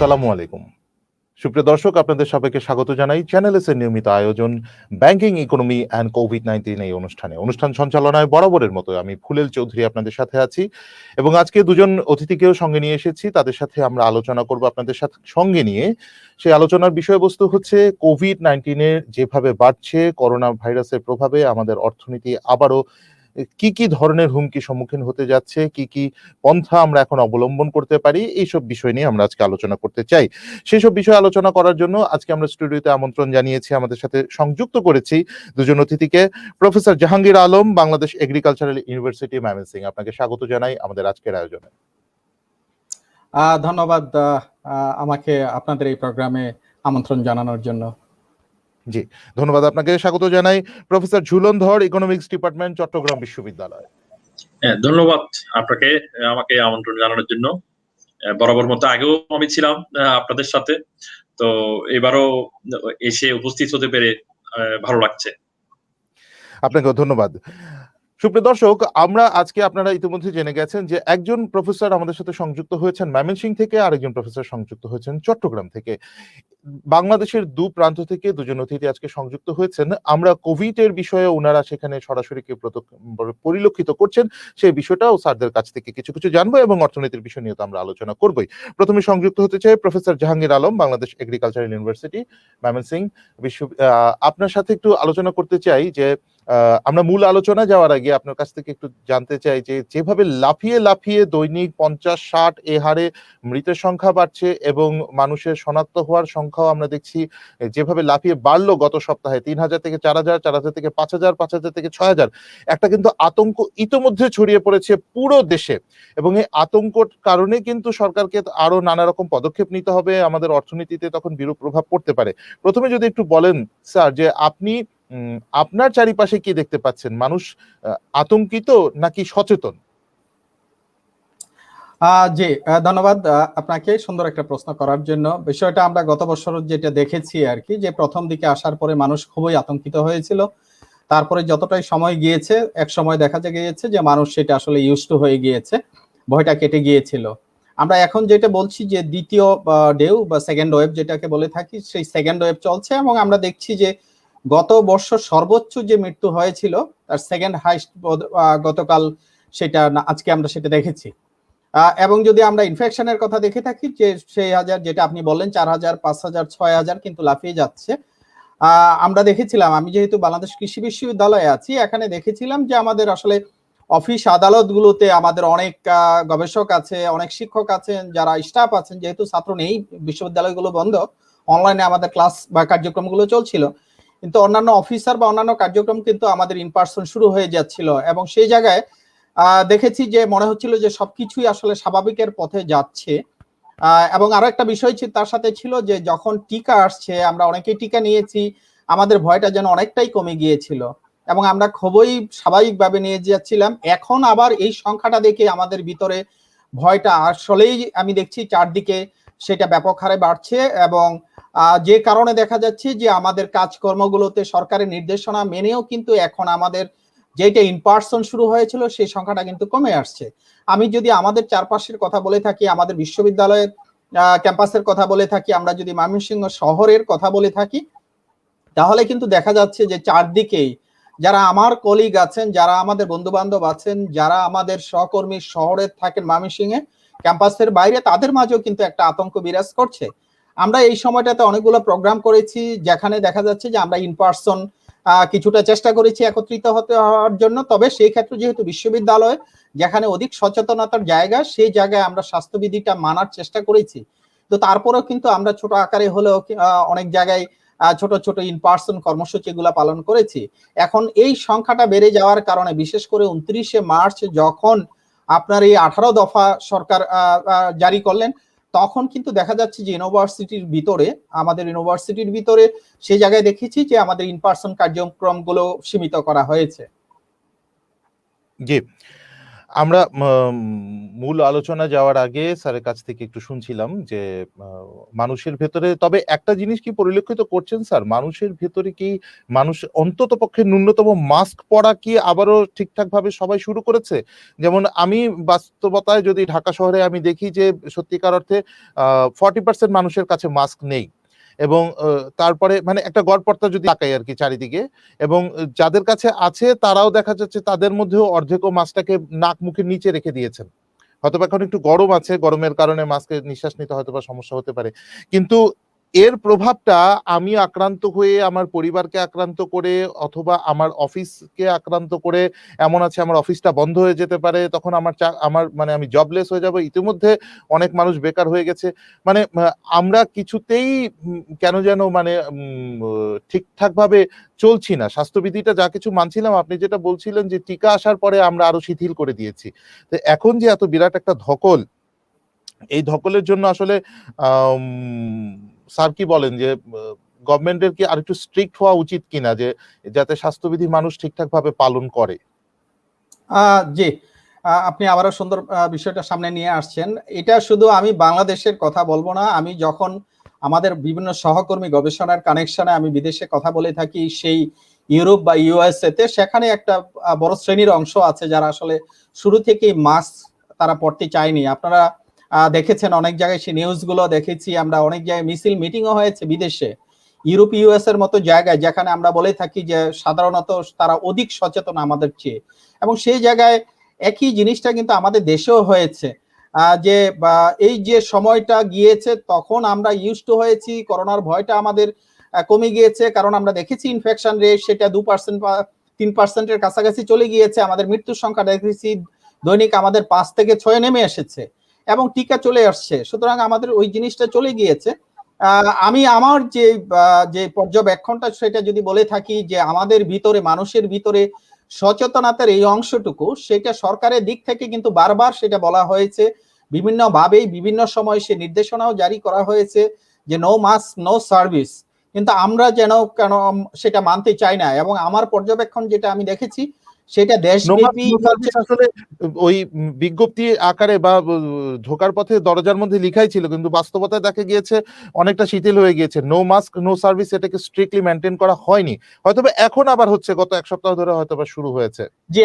আসসালামু আলাইকুম। সুপ্রিয় দর্শক, আপনাদের সবাইকে স্বাগত জানাই চ্যানেল এস এর নিয়মিত আয়োজন ব্যাংকিং, ইকোনমি অ্যান্ড কোভিড-19 এই অনুষ্ঠান সঞ্চালনায় বরাবরের মতো আমি ফুলেল চৌধুরী আপনাদের সাথে আছি এবং আজকে দুজন অতিথিকেও সঙ্গে নিয়ে এসেছি। তাদের সাথে আমরা আলোচনা করব আপনাদের সাথে সঙ্গে নিয়ে। সেই আলোচনার বিষয়বস্তু হচ্ছে কোভিড-19 এর যেভাবে বাড়ছে করোনা ভাইরাসের প্রভাবে আমাদের অর্থনীতি আবারও কি ধরনের হুমকির সম্মুখীন হতে যাচ্ছে, কি পন্থা আমরা এখন অবলম্বন করতে পারি, এইসব বিষয় নিয়ে আমরা আজকে আলোচনা করতে চাই। সেসব বিষয়ে আলোচনা করার জন্য আজকে আমরা স্টুডিওতে আমন্ত্রণ জানিয়েছি, আমাদের সাথে সংযুক্ত করেছি দুজন অতিথিকে। Professor Jahangir Alam, Bangladesh agricultural university, Mymensingh. আপনাকে স্বাগত জানাই আমাদের আজকের আয়োজনে। ধন্যবাদ আমাকে আপনাদের এই প্রোগ্রামে আমন্ত্রণ জানানোর জন্য। জি, ধন্যবাদ। আপনাকে স্বাগত জানাই প্রফেসর ঝুলন ধর, ইকোনমিক্স ডিপার্টমেন্ট, চট্টগ্রাম বিশ্ববিদ্যালয়। হ্যাঁ, ধন্যবাদ আপনাকে আমাকে আমন্ত্রণ জানানোর জন্য। বরাবর মতো আগেও আমি ছিলাম আপনাদের সাথে, তো এবারও এসে উপস্থিত হতে পেরে ভালো লাগছে। আপনাকে ধন্যবাদ। সুপ্রিয় দর্শক, আমরা আজকে আপনারা ইতিমধ্যে জেনে গেছেন যে একজন প্রফেসর আমাদের সাথে সংযুক্ত হয়েছেন ময়মনসিংহ থেকে, আরেকজন প্রফেসর সংযুক্ত হয়েছেন চট্টগ্রাম থেকে। বাংলাদেশের দু প্রান্ত থেকে দুজন অতিথি আজকে সংযুক্ত হয়েছেন। আমরা কোভিড এর বিষয়ে ওনারা সেখানে সরাসরি কি পরিলক্ষিত করছেন সেই বিষয়টাও স্যারদের কাছ থেকে কিছু জানবো এবং অর্থনীতির বিষয় নিয়ে তো আমরা আলোচনা করবোই। প্রথমে সংযুক্ত হতে চাই professor Jahangir Alam, Bangladesh agricultural university, Mymensingh বিশ্ব। আপনার সাথে একটু আলোচনা করতে চাই যে আমরা মূল আলোচনা যাওয়ার আগে আপনার কাছ থেকে একটু জানতে চাই যে যেভাবে লাফিয়ে দৈনিক 50-60 এ হারে মৃতের সংখ্যা বাড়ছে এবং মানুষের শনাক্ত হওয়ার সংখ্যাও আমরা দেখছি যেভাবে লাফিয়ে বাড়লো গত সপ্তাহে 3000 থেকে 4000, 4000 থেকে 5000, 5000 থেকে 6000, একটা কিন্তু আতঙ্ক ইতোমধ্যে ছড়িয়ে পড়েছে পুরো দেশে এবং এই আতঙ্কর কারণে কিন্তু সরকারকে আরো নানা রকম পদক্ষেপ নিতে হবে, আমাদের অর্থনীতিতে তখন বিরূপ প্রভাব পড়তে পারে। প্রথমে যদি একটু বলেন স্যার যে আপনি আপনার চারিপাশে কি দেখতে পাচ্ছেন, মানুষ আতঙ্কিত নাকি সচেতন? জি, ধন্যবাদ আপনাকে সুন্দর একটা প্রশ্ন করার জন্য। বিষয়টা আমরা গত বছর যেটা দেখেছি আর কি, যে প্রথম দিকে আসার পরে মানুষ খুবই আতঙ্কিত হয়েছিল। তারপরে যতটাই সময় গিয়েছে, এক সময় দেখা গিয়েছে যে মানুষ সেটা আসলে ইউজড টু হয়ে গিয়েছে, ভয়টা কেটে গিয়েছিল। আমরা এখন যেটা বলছি যে দ্বিতীয় ঢেউ বা সেকেন্ড ওয়েভ যেটাকে বলে থাকি, সেই সেকেন্ড ওয়েভ চলছে এবং আমরা দেখছি যে গত বছর সর্বোচ্চ যে মৃত্যু হয়েছিল তার সেকেন্ড হাইস্ট গতকাল, সেটা আজকে আমরা সেটা দেখেছি। এবং যদি আমরা ইনফেকশনের কথা দেখে থাকি যে সেই হাজার যেটা আপনি বললেন 4000, 5000, 6000 কিন্তু লাফিয়ে যাচ্ছে। আমরা দেখেছিলাম, আমি যেহেতু বাংলাদেশ কৃষি বিশ্ববিদ্যালয়ে আছি, এখানে দেখেছিলাম যে আমাদের আসলে অফিস আদালতগুলোতে আমাদের অনেক গবেষক আছে, অনেক শিক্ষক আছেন, যারা স্টাফ আছেন, যেহেতু ছাত্র নেই, বিশ্ববিদ্যালয়গুলো বন্ধ, অনলাইনে আমাদের ক্লাস বা কার্যক্রমগুলো চলছিল, কিন্তু অন্যান্য অফিসার বা অন্যান্য কার্যক্রম কিন্তু আমাদের ইন পার্সন শুরু হয়ে যাচ্ছিল এবং সেই জায়গায় দেখেছি যে মনে হচ্ছিল যে সবকিছুই আসলে স্বাভাবিকের পথে যাচ্ছে। এবং আরো একটা বিষয় তার সাথে ছিল যে যখন টিকা আসছে, আমরা অনেকেই টিকা নিয়েছি, আমাদের ভয়টা যেন অনেকটাই কমে গিয়েছিল এবং আমরা খুবই স্বাভাবিকভাবে নিয়ে যাচ্ছিলাম। এখন আবার এই সংখ্যাটা দেখে আমাদের ভিতরে ভয়টা আসলেই আমি দেখছি চারদিকে সেটা ব্যাপক হারে বাড়ছে এবং যে কারণে দেখা যাচ্ছে যে আমাদের কাজকর্মগুলোতে সরকারের নির্দেশনা মেনেও কিন্তু এখন আমাদের যেটা ইন পার্সন শুরু হয়েছিল সেই সংখ্যাটা কিন্তু কমে আসছে। আমি যদি আমাদের চারপাশের কথা বলে থাকি, আমাদের বিশ্ববিদ্যালয়ের ক্যাম্পাসের কথা বলে থাকি, আমরা যদি ময়মনসিংহ শহরের কথা বলে থাকি, তাহলে কিন্তু দেখা যাচ্ছে যে চারদিকেই যারা আমার কলিগ আছেন, যারা আমাদের বন্ধু বান্ধব আছেন, যারা আমাদের সহকর্মী শহরে থাকেন ময়মনসিংহে, ক্যাম্পাসের বাইরে, তাদের মাঝেও কিন্তু একটা আতঙ্ক বিরাজ করছে। আমরা এই সময়টাতে অনেকগুলো প্রোগ্রাম করেছি যেখানে দেখা যাচ্ছে যে আমরা ইন পার্সন কিছুটা চেষ্টা করেছি একত্রিত হওয়ার জন্য, তবে সেই ক্ষেত্রে যেহেতু বিশ্ববিদ্যালয় যেখানে অধিক সচেতনতার জায়গা, সেই জায়গায় আমরা স্বাস্থ্যবিধিটা মানার চেষ্টা করেছি। তো তারপরেও কিন্তু আমরা ছোট আকারে হলেও অনেক জায়গায় ছোট ছোট ইন পার্সন কর্মসূচি গুলা পালন করেছি। এখন এই সংখ্যাটা বেড়ে যাওয়ার কারণে, বিশেষ করে 29শে মার্চ যখন আপনার এই 18 দফা সরকার জারি করলেন, তখন কিন্তু দেখা যাচ্ছে যে আমাদের ইউনিভার্সিটির ভিতরে সেই জায়গায় দেখেছি যে আমাদের ইন পার্সন কার্যক্রমগুলো সীমিত করা হয়েছে। জি, আমরা মূল আলোচনা যাওয়ার আগে স্যারের কাছ থেকে একটু শুনছিলাম যে মানুষের ভেতরে, তবে একটা জিনিস কি পরিলক্ষিত করছেন স্যার, মানুষের ভেতরে কি মানুষ অন্তত পক্ষে ন্যূনতম মাস্ক পরা কি আবারও ঠিকঠাক ভাবে সবাই শুরু করেছে? যেমন আমি বাস্তবতায় যদি ঢাকা শহরে আমি দেখি যে সত্যিকার অর্থে 40% মানুষের কাছে মাস্ক নেই, এবং তারপরে মানে একটা গড়পড়তা যদি তাকাই আর কি চারিদিকে, এবং যাদের কাছে আছে তারাও দেখা যাচ্ছে তাদের মধ্যেও অর্ধেকও মাস্কটাকে নাক মুখের নিচে রেখে দিয়েছেন। হয়তো এখন একটু গরম আছে, গরমের কারণে মাস্কে নিঃশ্বাস নিতে হয়তো বা সমস্যা হতে পারে, কিন্তু এর প্রভাবটা আমি আক্রান্ত হয়ে আমার পরিবারকে আক্রান্ত করে অথবা আমার অফিসকে আক্রান্ত করে, এমন আছে আমার অফিসটা বন্ধ হয়ে যেতে পারে, তখন আমার মানে আমি জবলেস হয়ে যাব। ইতিমধ্যে অনেক মানুষ বেকার হয়ে গেছে। মানে আমরা কিছুতেই কেন যেন মানে ঠিকঠাক ভাবে চলছি না। স্বাস্থ্যবিধিটা যা কিছু মানছিলাম, আপনি যেটা বলছিলেন যে টিকা আসার পরে আমরা আরো শিথিল করে দিয়েছি, তো এখন যে এত বিরাট একটা ধকল, এই ধকলের জন্য আসলে স্যার কি বলেন যে গভর্নমেন্টের কি আর একটু স্ট্রিক্ট হওয়া উচিত কিনা, যে যাতে স্বাস্থ্যবিধি মানুষ ঠিকঠাক ভাবে পালন করে? জি, আপনি আবারও সুন্দর বিষয়টা সামনে নিয়ে আসছেন। এটা শুধু আমি বাংলাদেশের কথা বলবো না, আমি যখন আমাদের বিভিন্ন সহকর্মী গবেষণার কানেকশনে আমি বিদেশে কথা বলে থাকি, সেই ইউরোপ বা ইউএসএ তে, সেখানে একটা বড় শ্রেণীর অংশ আছে যারা আসলে শুরু থেকেই মাস্ক তারা পড়তে চায়নি। আপনারা দেখেছেন অনেক জায়গায়, সেই নিউজগুলো দেখেছি আমরা, অনেক জায়গায় মিছিল মিটিংও হয়েছে বিদেশে, ইউরোপ ইউএস এর মতো জায়গায়, যেখানে আমরা বলে থাকি যে সাধারণত তারা অধিক সচেতন আমাদের চেয়ে, এবং সেই জায়গায় একই জিনিসটা কিন্তু আমাদের দেশেও হয়েছে। যে এই যে সময়টা গিয়েছে তখন আমরা ইউজ টু হয়েছি, করোনার ভয়টা আমাদের কমে গিয়েছে, কারণ আমরা দেখেছি ইনফেকশন রেট সেটা 2% বা 3%-এর কাছাকাছি চলে গিয়েছে। আমাদের মৃত্যুর সংখ্যা দেখেছি দৈনিক আমাদের 5 থেকে 6 নেমে এসেছে, এবং টিকা চলে আসছে, সুতরাং আমাদের ওই জিনিসটা চলে গিয়েছে। আমি আমার যে পর্যবেক্ষণটা সেটা যদি বলে থাকি, যে আমাদের ভিতরে, মানুষের ভিতরে সচেতনতার এই অংশটুকু, সেটা সরকারের দিক থেকে কিন্তু বারবার সেটা বলা হয়েছে, বিভিন্ন ভাবেই বিভিন্ন সময় সে নির্দেশনাও জারি করা হয়েছে যে নো মাস্ক নো সার্ভিস, কিন্তু আমরা যেন কেন সেটা মানতে চাই না। এবং আমার পর্যবেক্ষণ যেটা আমি দেখেছি সেটা দেশব্যাপী আসলে ওই বিজ্ঞপ্তি আকারে বা ঢোকার পথে দরজার মধ্যে লিখাই ছিল, কিন্তু বাস্তবতায় দেখা গিয়েছে অনেকটা শিথিল হয়ে গিয়েছে। নো মাস্ক নো সার্ভিস এটাকে স্ট্রিক্টলি মেনটেন করা হয়নি, হয়তোবা এখন আবার হচ্ছে, গত এক সপ্তাহ ধরে হয়তোবা শুরু হয়েছে। জি,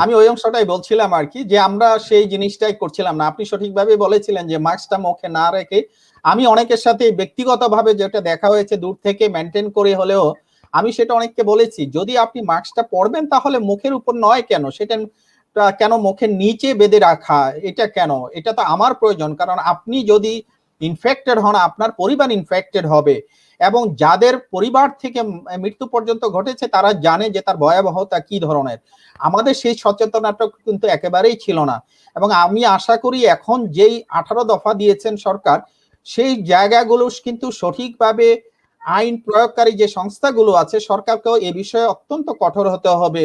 আমি ওই অংশটাই বলছিলাম আর কি, যে আমরা সেই জিনিসটাই করছিলাম না। আপনি সঠিকভাবে বলেছিলেন যে মাস্কটা মুখে না রেখে, আমি অনেকের সাথে ব্যক্তিগতভাবে যেটা দেখা হয়েছে দূর থেকে মেনটেন করে হলেও, আমি সেটা অনেককে বলেছি, যদি আপনি মাস্কটা পরবেন তাহলে মুখের উপর নয় কেন, সেটা কেন মুখের নিচে বেঁধে রাখা, এটা কেন? এটা তো আমার প্রয়োজন, কারণ আপনি যদি ইনফেক্টেড হন আপনার পরিবার ইনফেক্টেড হবে, এবং যাদের পরিবার থেকে মৃত্যু পর্যন্ত ঘটেছে তারা জানে যে তার ভয়াবহতা কি ধরনের। আমাদের সেই সচেতনতা কিন্তু একেবারেই ছিল না, এবং আমি আশা করি এখন যেই 18 দফা দিয়েছেন সরকার, সেই জায়গাগুলো কিন্তু সঠিকভাবে আইন প্রয়োগকারী যে সংস্থাগুলো আছে, সরকারকেও এ বিষয়ে অত্যন্ত কঠোর হতে হবে।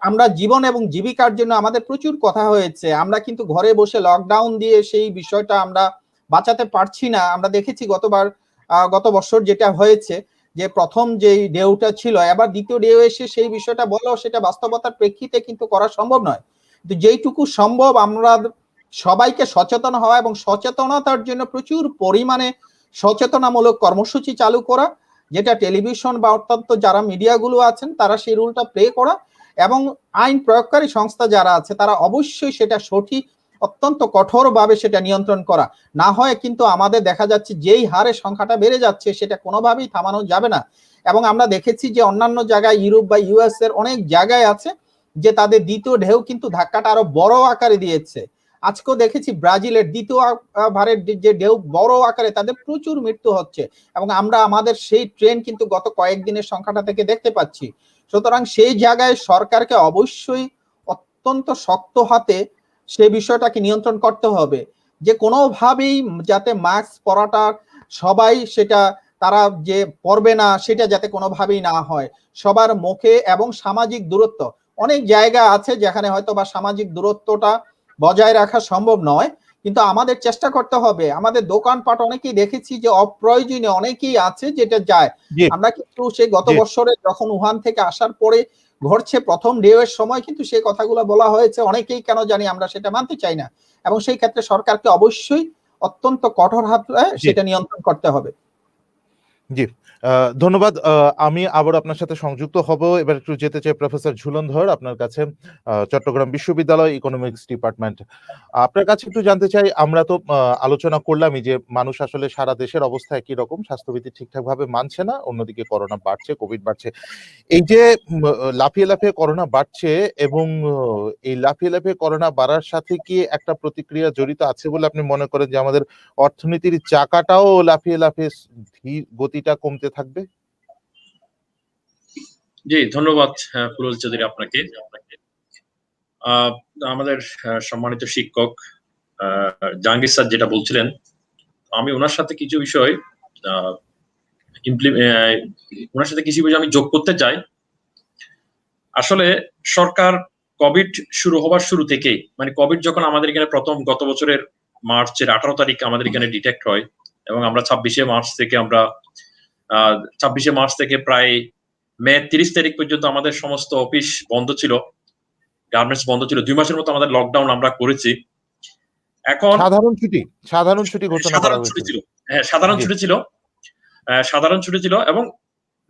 আমরা জীবন এবং জীবিকার জন্য আমাদের প্রচুর কথা হয়েছে, আমরা কিন্তু ঘরে বসে লকডাউন দিয়ে সেই বিষয়টা আমরা বাঁচাতে পারছি না। আমরা দেখেছি গত বছর যেটা হয়েছে, যে প্রথম যে ঢেউটা ছিল, এবার দ্বিতীয় ঢেউ এসে সেই বিষয়টা বলো, সেটা বাস্তবতার প্রেক্ষিতে কিন্তু করা সম্ভব নয়। কিন্তু যেইটুকু সম্ভব আমরা সবাইকে সচেতন হওয়া, এবং সচেতনতার জন্য প্রচুর পরিমাণে সচেতনামূলক কর্মসূচি চালু করা, যেটা টেলিভিশন বা অত্যন্ত যারা মিডিয়াগুলো আছেন তারা সেই রোলটা প্লে করা, এবং আইন প্রয়োগকারী সংস্থা যারা আছে তারা অবশ্যই সেটা সঠিক অত্যন্ত কঠোরভাবে সেটা নিয়ন্ত্রণ করা। না হয় কিন্তু আমাদের দেখা যাচ্ছে যেই হারে সংখ্যাটা বেড়ে যাচ্ছে সেটা কোনোভাবেই থামানো যাবে না। এবং আমরা দেখেছি যে অন্যান্য জায়গায়, ইউরোপ বা ইউএস এর অনেক জায়গায় আছে যে তাদের দ্বিতীয় ঢেউ কিন্তু ধাক্কাটা আরো বড় আকারে দিয়েছে। আজকেও দেখেছি ব্রাজিলের দ্বিতীয় ভারের যে ঢেউ বড় আকারে, তাদের প্রচুর মৃত্যু হচ্ছে, এবং আমরা আমাদের সেই ট্রেন কিন্তু গত কয়েকদিনের সংখ্যাটা থেকে দেখতে পাচ্ছি। সুতরাং সেই জায়গায় সরকারকে অবশ্যই অত্যন্ত শক্ত হাতে সেই বিষয়টাকে নিয়ন্ত্রণ করতে হবে, যে কোনোভাবেই যাতে মাস্ক পরাটা সবাই সেটা তারা যে পরবে না সেটা যাতে কোনোভাবেই না হয়। সবার মুখে এবং সামাজিক দূরত্ব, অনেক জায়গা আছে যেখানে হয়তো বা সামাজিক দূরত্বটা বজায় রাখা সম্ভব নয়, কিন্তু আমাদের চেষ্টা করতে হবে। আমাদের দোকানপাট অনেকেই দেখেছি যে অপ্রয়োজনীয় অনেকেই আছে যেটা যায়। আমরা কিন্তু সেই গত বছরে যখন উহান থেকে আসার পরে ঘটছে প্রথম ঢেউয়ের সময় কিন্তু সেই কথাগুলো বলা হয়েছে, অনেকেই কেন জানি আমরা সেটা মানতে চাই না, এবং সেই ক্ষেত্রে সরকারকে অবশ্যই অত্যন্ত কঠোর হাতে সেটা নিয়ন্ত্রণ করতে হবে। জি, ধন্যবাদ। আমি আবার আপনার সাথে সংযুক্ত হব। এবার একটু যেতে চাই প্রফেসর ঝুলন ধর আপনার কাছে, চট্টগ্রাম বিশ্ববিদ্যালয় ইকোনমিক্স ডিপার্টমেন্ট। আপনার কাছে একটু জানতে চাই, আমরা তো আলোচনা করলামই যে মানুষ আসলে সারা দেশের অবস্থা একই রকম, স্বাস্থ্যবিধি ঠিকঠাকভাবে মানছে না, অন্যদিকে করোনা বাড়ছে, কোভিড বাড়ছে। এই যে লাফিয়ে লাফিয়ে করোনা বাড়ছে এবং এই লাফিয়ে লাফিয়ে করোনা বাড়ার সাথে কি একটা প্রতিক্রিয়া জড়িত আছে বলে আপনি মনে করেন যে আমাদের অর্থনীতির চাকাটাও লাফিয়ে লাফিয়ে গতিটা কমতে থাকবে? জি, ধন্যবাদ ফুরুল চৌধুরী আপনাকে। আমাদের সম্মানিত শিক্ষক জাহাঙ্গীর স্যার যেটা বলছিলেন, আমি ওনার সাথে কিছু বিষয় আমি যোগ করতে চাই। আসলে সরকার কোভিড শুরু হওয়ার শুরু থেকেই, মানে কোভিড যখন আমাদের এখানে প্রথম গত বছরের মার্চের 18 তারিখ আমাদের এখানে ডিটেক্ট হয়, এবং আমরা 26শে মার্চ থেকে প্রায় মে 30 তারিখ পর্যন্ত আমাদের সমস্ত অফিস বন্ধ ছিল, গার্মেন্টস বন্ধ ছিল। 2 মাসের মতো আমাদের লকডাউন আমরা করেছি। এখন সাধারণ ছুটি ঘোষণা করা হয়েছিল। হ্যাঁ, সাধারণ ছুটি ছিল এবং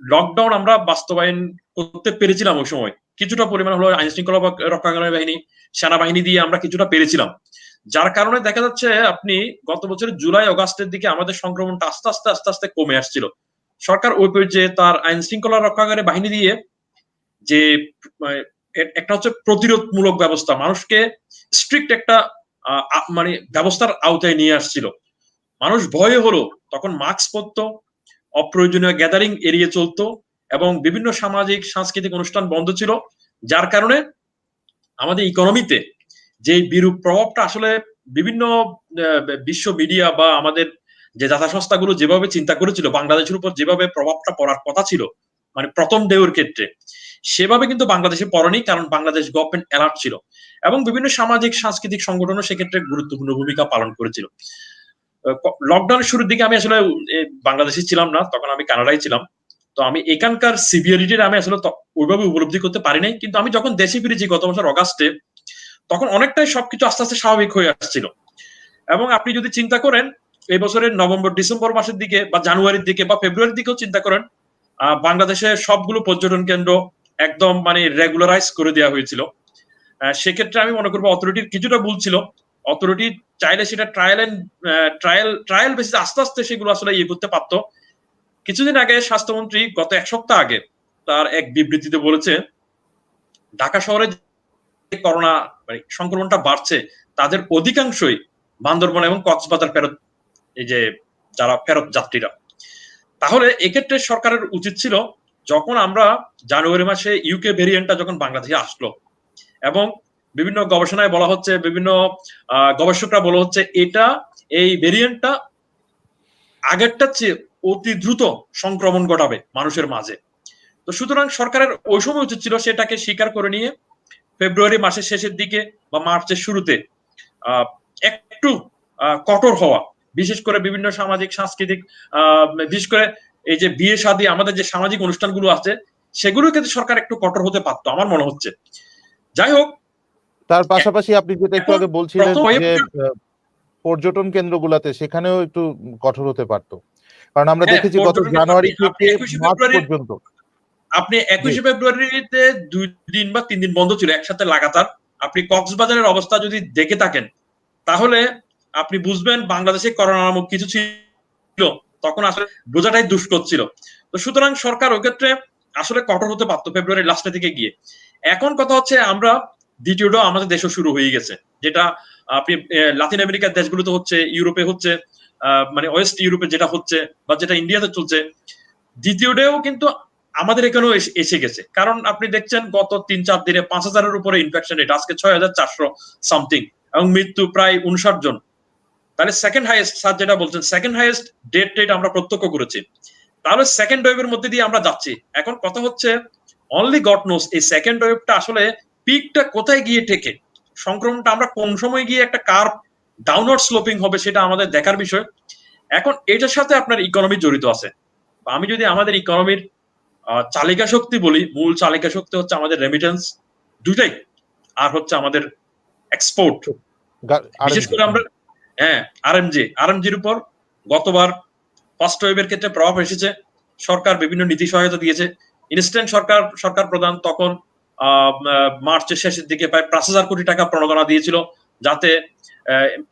লকডাউন আমরা বাস্তবায়ন করতে পেরেছিলাম ওই সময়। কিছুটা পরিমাণ হলো আইন শৃঙ্খলা রক্ষাকারী বাহিনী, সেনাবাহিনী দিয়ে আমরা কিছুটা পেরেছিলাম, যার কারণে দেখা যাচ্ছে আপনি গত বছরের জুলাই অগাস্টের দিকে আমাদের সংক্রমণটা আস্তে আস্তে কমে আসছিল। সরকার ওই পর্যায়ে তার আইন শৃঙ্খলা রক্ষাকারী বাহিনী দিয়ে যে একটা হচ্ছে প্রতিরোধমূলক ব্যবস্থা, মানুষকে স্ট্রিক্ট একটা মানে ব্যবস্থার আওতায় নিয়ে আসছিল। মানুষ ভয়ে হলো তখন মাস্ক পরতো, অপ্রয়োজনীয় গ্যাদারিং এড়িয়ে চলতো, এবং বিভিন্ন সামাজিক সাংস্কৃতিক অনুষ্ঠান বন্ধ ছিল, যার কারণে আমাদের ইকোনমিতে যে বিরূপ প্রভাবটা আসলে বিভিন্ন বিশ্ব মিডিয়া বা আমাদের যে জাতীয় সংস্থাগুলো যেভাবে চিন্তা করেছিল বাংলাদেশের উপর যেভাবে প্রভাবটা পড়ার কথা ছিল, মানে প্রথম ঢেউয়ের ক্ষেত্রে সেভাবে কিন্তু বাংলাদেশে পড়েনি, কারণ বাংলাদেশ গভর্নমেন্ট অ্যালার্ট ছিল এবং বিভিন্ন সামাজিক সাংস্কৃতিক সংগঠনও সেক্ষেত্রে গুরুত্বপূর্ণ ভূমিকা পালন করেছিল। লকডাউনের শুরুর দিকে আমি আসলে বাংলাদেশে ছিলাম না, তখন আমি কানাডায় ছিলাম। তো আমি এখানকার সিভিয়ারিটির আমি আসলে ওইভাবে উপলব্ধি করতে পারি নাই, কিন্তু আমি যখন দেশে ফিরেছি গত বছর অগাস্টে, তখন অনেকটাই সবকিছু আস্তে আস্তে স্বাভাবিক হয়ে আসছিল। এবং আপনি যদি চিন্তা করেন এই বছরের নভেম্বর ডিসেম্বর মাসের দিকে বা জানুয়ারির দিকে বা ফেব্রুয়ারির দিকেও চিন্তা করেন, বাংলাদেশে সবগুলো পর্যটন কেন্দ্র একদম মানে রেগুলারাইজ করে দেওয়া হয়েছিল। সেক্ষেত্রে আমি মনে করবো অথরিটির কিছুটা ভুল ছিল। অথরিটি চাইলে সেটা ট্রায়াল বেসিস আস্তে আস্তে সেগুলো আসলে ইয়ে করতে পারতো। কিছুদিন আগে স্বাস্থ্যমন্ত্রী গত 1 সপ্তাহ আগে তার এক বিবৃতিতে বলেছে ঢাকা শহরে করোনা মানে সংক্রমণটা বাড়ছে, তাদের অধিকাংশই বান্দরবান এবং কক্সবাজার ফেরত, এই যে যারা ফেরত যাত্রীরা। তাহলে এক্ষেত্রে সরকারের উচিত ছিল, যখন আমরা জানুয়ারি মাসে ইউকে ভেরিয়েন্টটা যখন বাংলাদেশে আসলো এবং বিভিন্ন গবেষণায় বলা হচ্ছে, বিভিন্ন গবেষকরা বলা হচ্ছে এটা এই ভেরিয়েন্টটা আগেরটা চেয়ে অতি দ্রুত সংক্রমণ ঘটাবে মানুষের মাঝে। তো সুতরাং সরকারের ওই সময় উচিত ছিল সেটাকে স্বীকার করে নিয়ে ফেব্রুয়ারি মাসের শেষের দিকে বা মার্চের শুরুতে একটু কঠোর হওয়া, বিশেষ করে বিভিন্ন সামাজিক সাংস্কৃতিক বিশেষ করে এই যে বিয়ে শাদী আমাদের যে সামাজিক অনুষ্ঠানগুলো আছে সেগুলোর ক্ষেত্রে সরকার একটু কঠোর হতে পারতো আমার মনে হচ্ছে। যাই হোক, তার পাশাপাশি আপনি যেটা একটু আগে বলছিলেন যে পর্যটন কেন্দ্রগুলোতে সেখানেও একটু কঠোর হতে পারতো, কারণ আমরা দেখেছি গত জানুয়ারি থেকে মার্চ পর্যন্ত আপনি 21শে ফেব্রুয়ারিতে 2 দিন বা 3 দিন বন্ধ ছিল একসাথে লাগাতার। আপনি কক্সবাজারের অবস্থা যদি দেখে থাকেন তাহলে আপনি বুঝবেন বাংলাদেশে করোনা নামক কিছু ছিল, তখন আসলে বোঝাটাই দুষ্কর ছিল। তো সুতরাং সরকার ওই ক্ষেত্রে আসলে কঠোর হতে পারতো ফেব্রুয়ারির লাস্টে থেকে গিয়ে। এখন কথা হচ্ছে আমরা দ্বিতীয়টা আমাদের দেশও শুরু হয়ে গেছে, যেটা আপনি লাতিন আমেরিকার দেশগুলোতে হচ্ছে, ইউরোপে হচ্ছে, মানে ওয়েস্ট ইউরোপে যেটা হচ্ছে বা যেটা ইন্ডিয়াতে চলছে, দ্বিতীয়টাও কিন্তু আমাদের এখানেও এসে গেছে। কারণ আপনি দেখছেন গত 3-4 দিনে 5,000-এর উপরে ইনফেকশন রেট, আজকে 6,400 সামথিং, এবং মৃত্যু প্রায় 59 জন। তাহলে সেকেন্ড হাইয়েস্ট, স্যার যেটা বলছেন সেকেন্ড হাইয়েস্ট ডেথ রেট আমরা প্রত্যক্ষ করেছি। তাহলে সেকেন্ড ওয়েভের মধ্যে দিয়ে আমরা যাচ্ছি। এখন কথা হচ্ছে অনলি গড নোস এই সেকেন্ড ওয়েভটা আসলে পিকটা কোথায় গিয়ে ঠেকে, সংক্রমণটা আমরা কোন সময় গিয়ে একটা কার্ভ ডাউনওয়ার্ড স্লোপিং হবে সেটা আমাদের দেখার বিষয়। এখন এটার সাথে আপনার ইকোনমি জড়িত আছে। আমি যদি আমাদের ইকোনমির চালিকা শক্তি বলি, মূল চালিকা শক্তি হচ্ছে আমাদের রেমিটেন্স দুইটাই, আর হচ্ছে আমাদের এক্সপোর্ট। বিশেষ করে আমরা আরএমজির উপর গতবার ফার্স্ট ওয়েভের ক্ষেত্রে প্রভাব এসেছে। সরকার বিভিন্ন নীতি সহায়তা দিয়েছে। ইনস্ট্যান্ট সরকার প্রধান তখন মার্চের শেষের দিকে প্রায় 5,000 কোটি টাকা প্রণোদনা দিয়েছিল, যাতে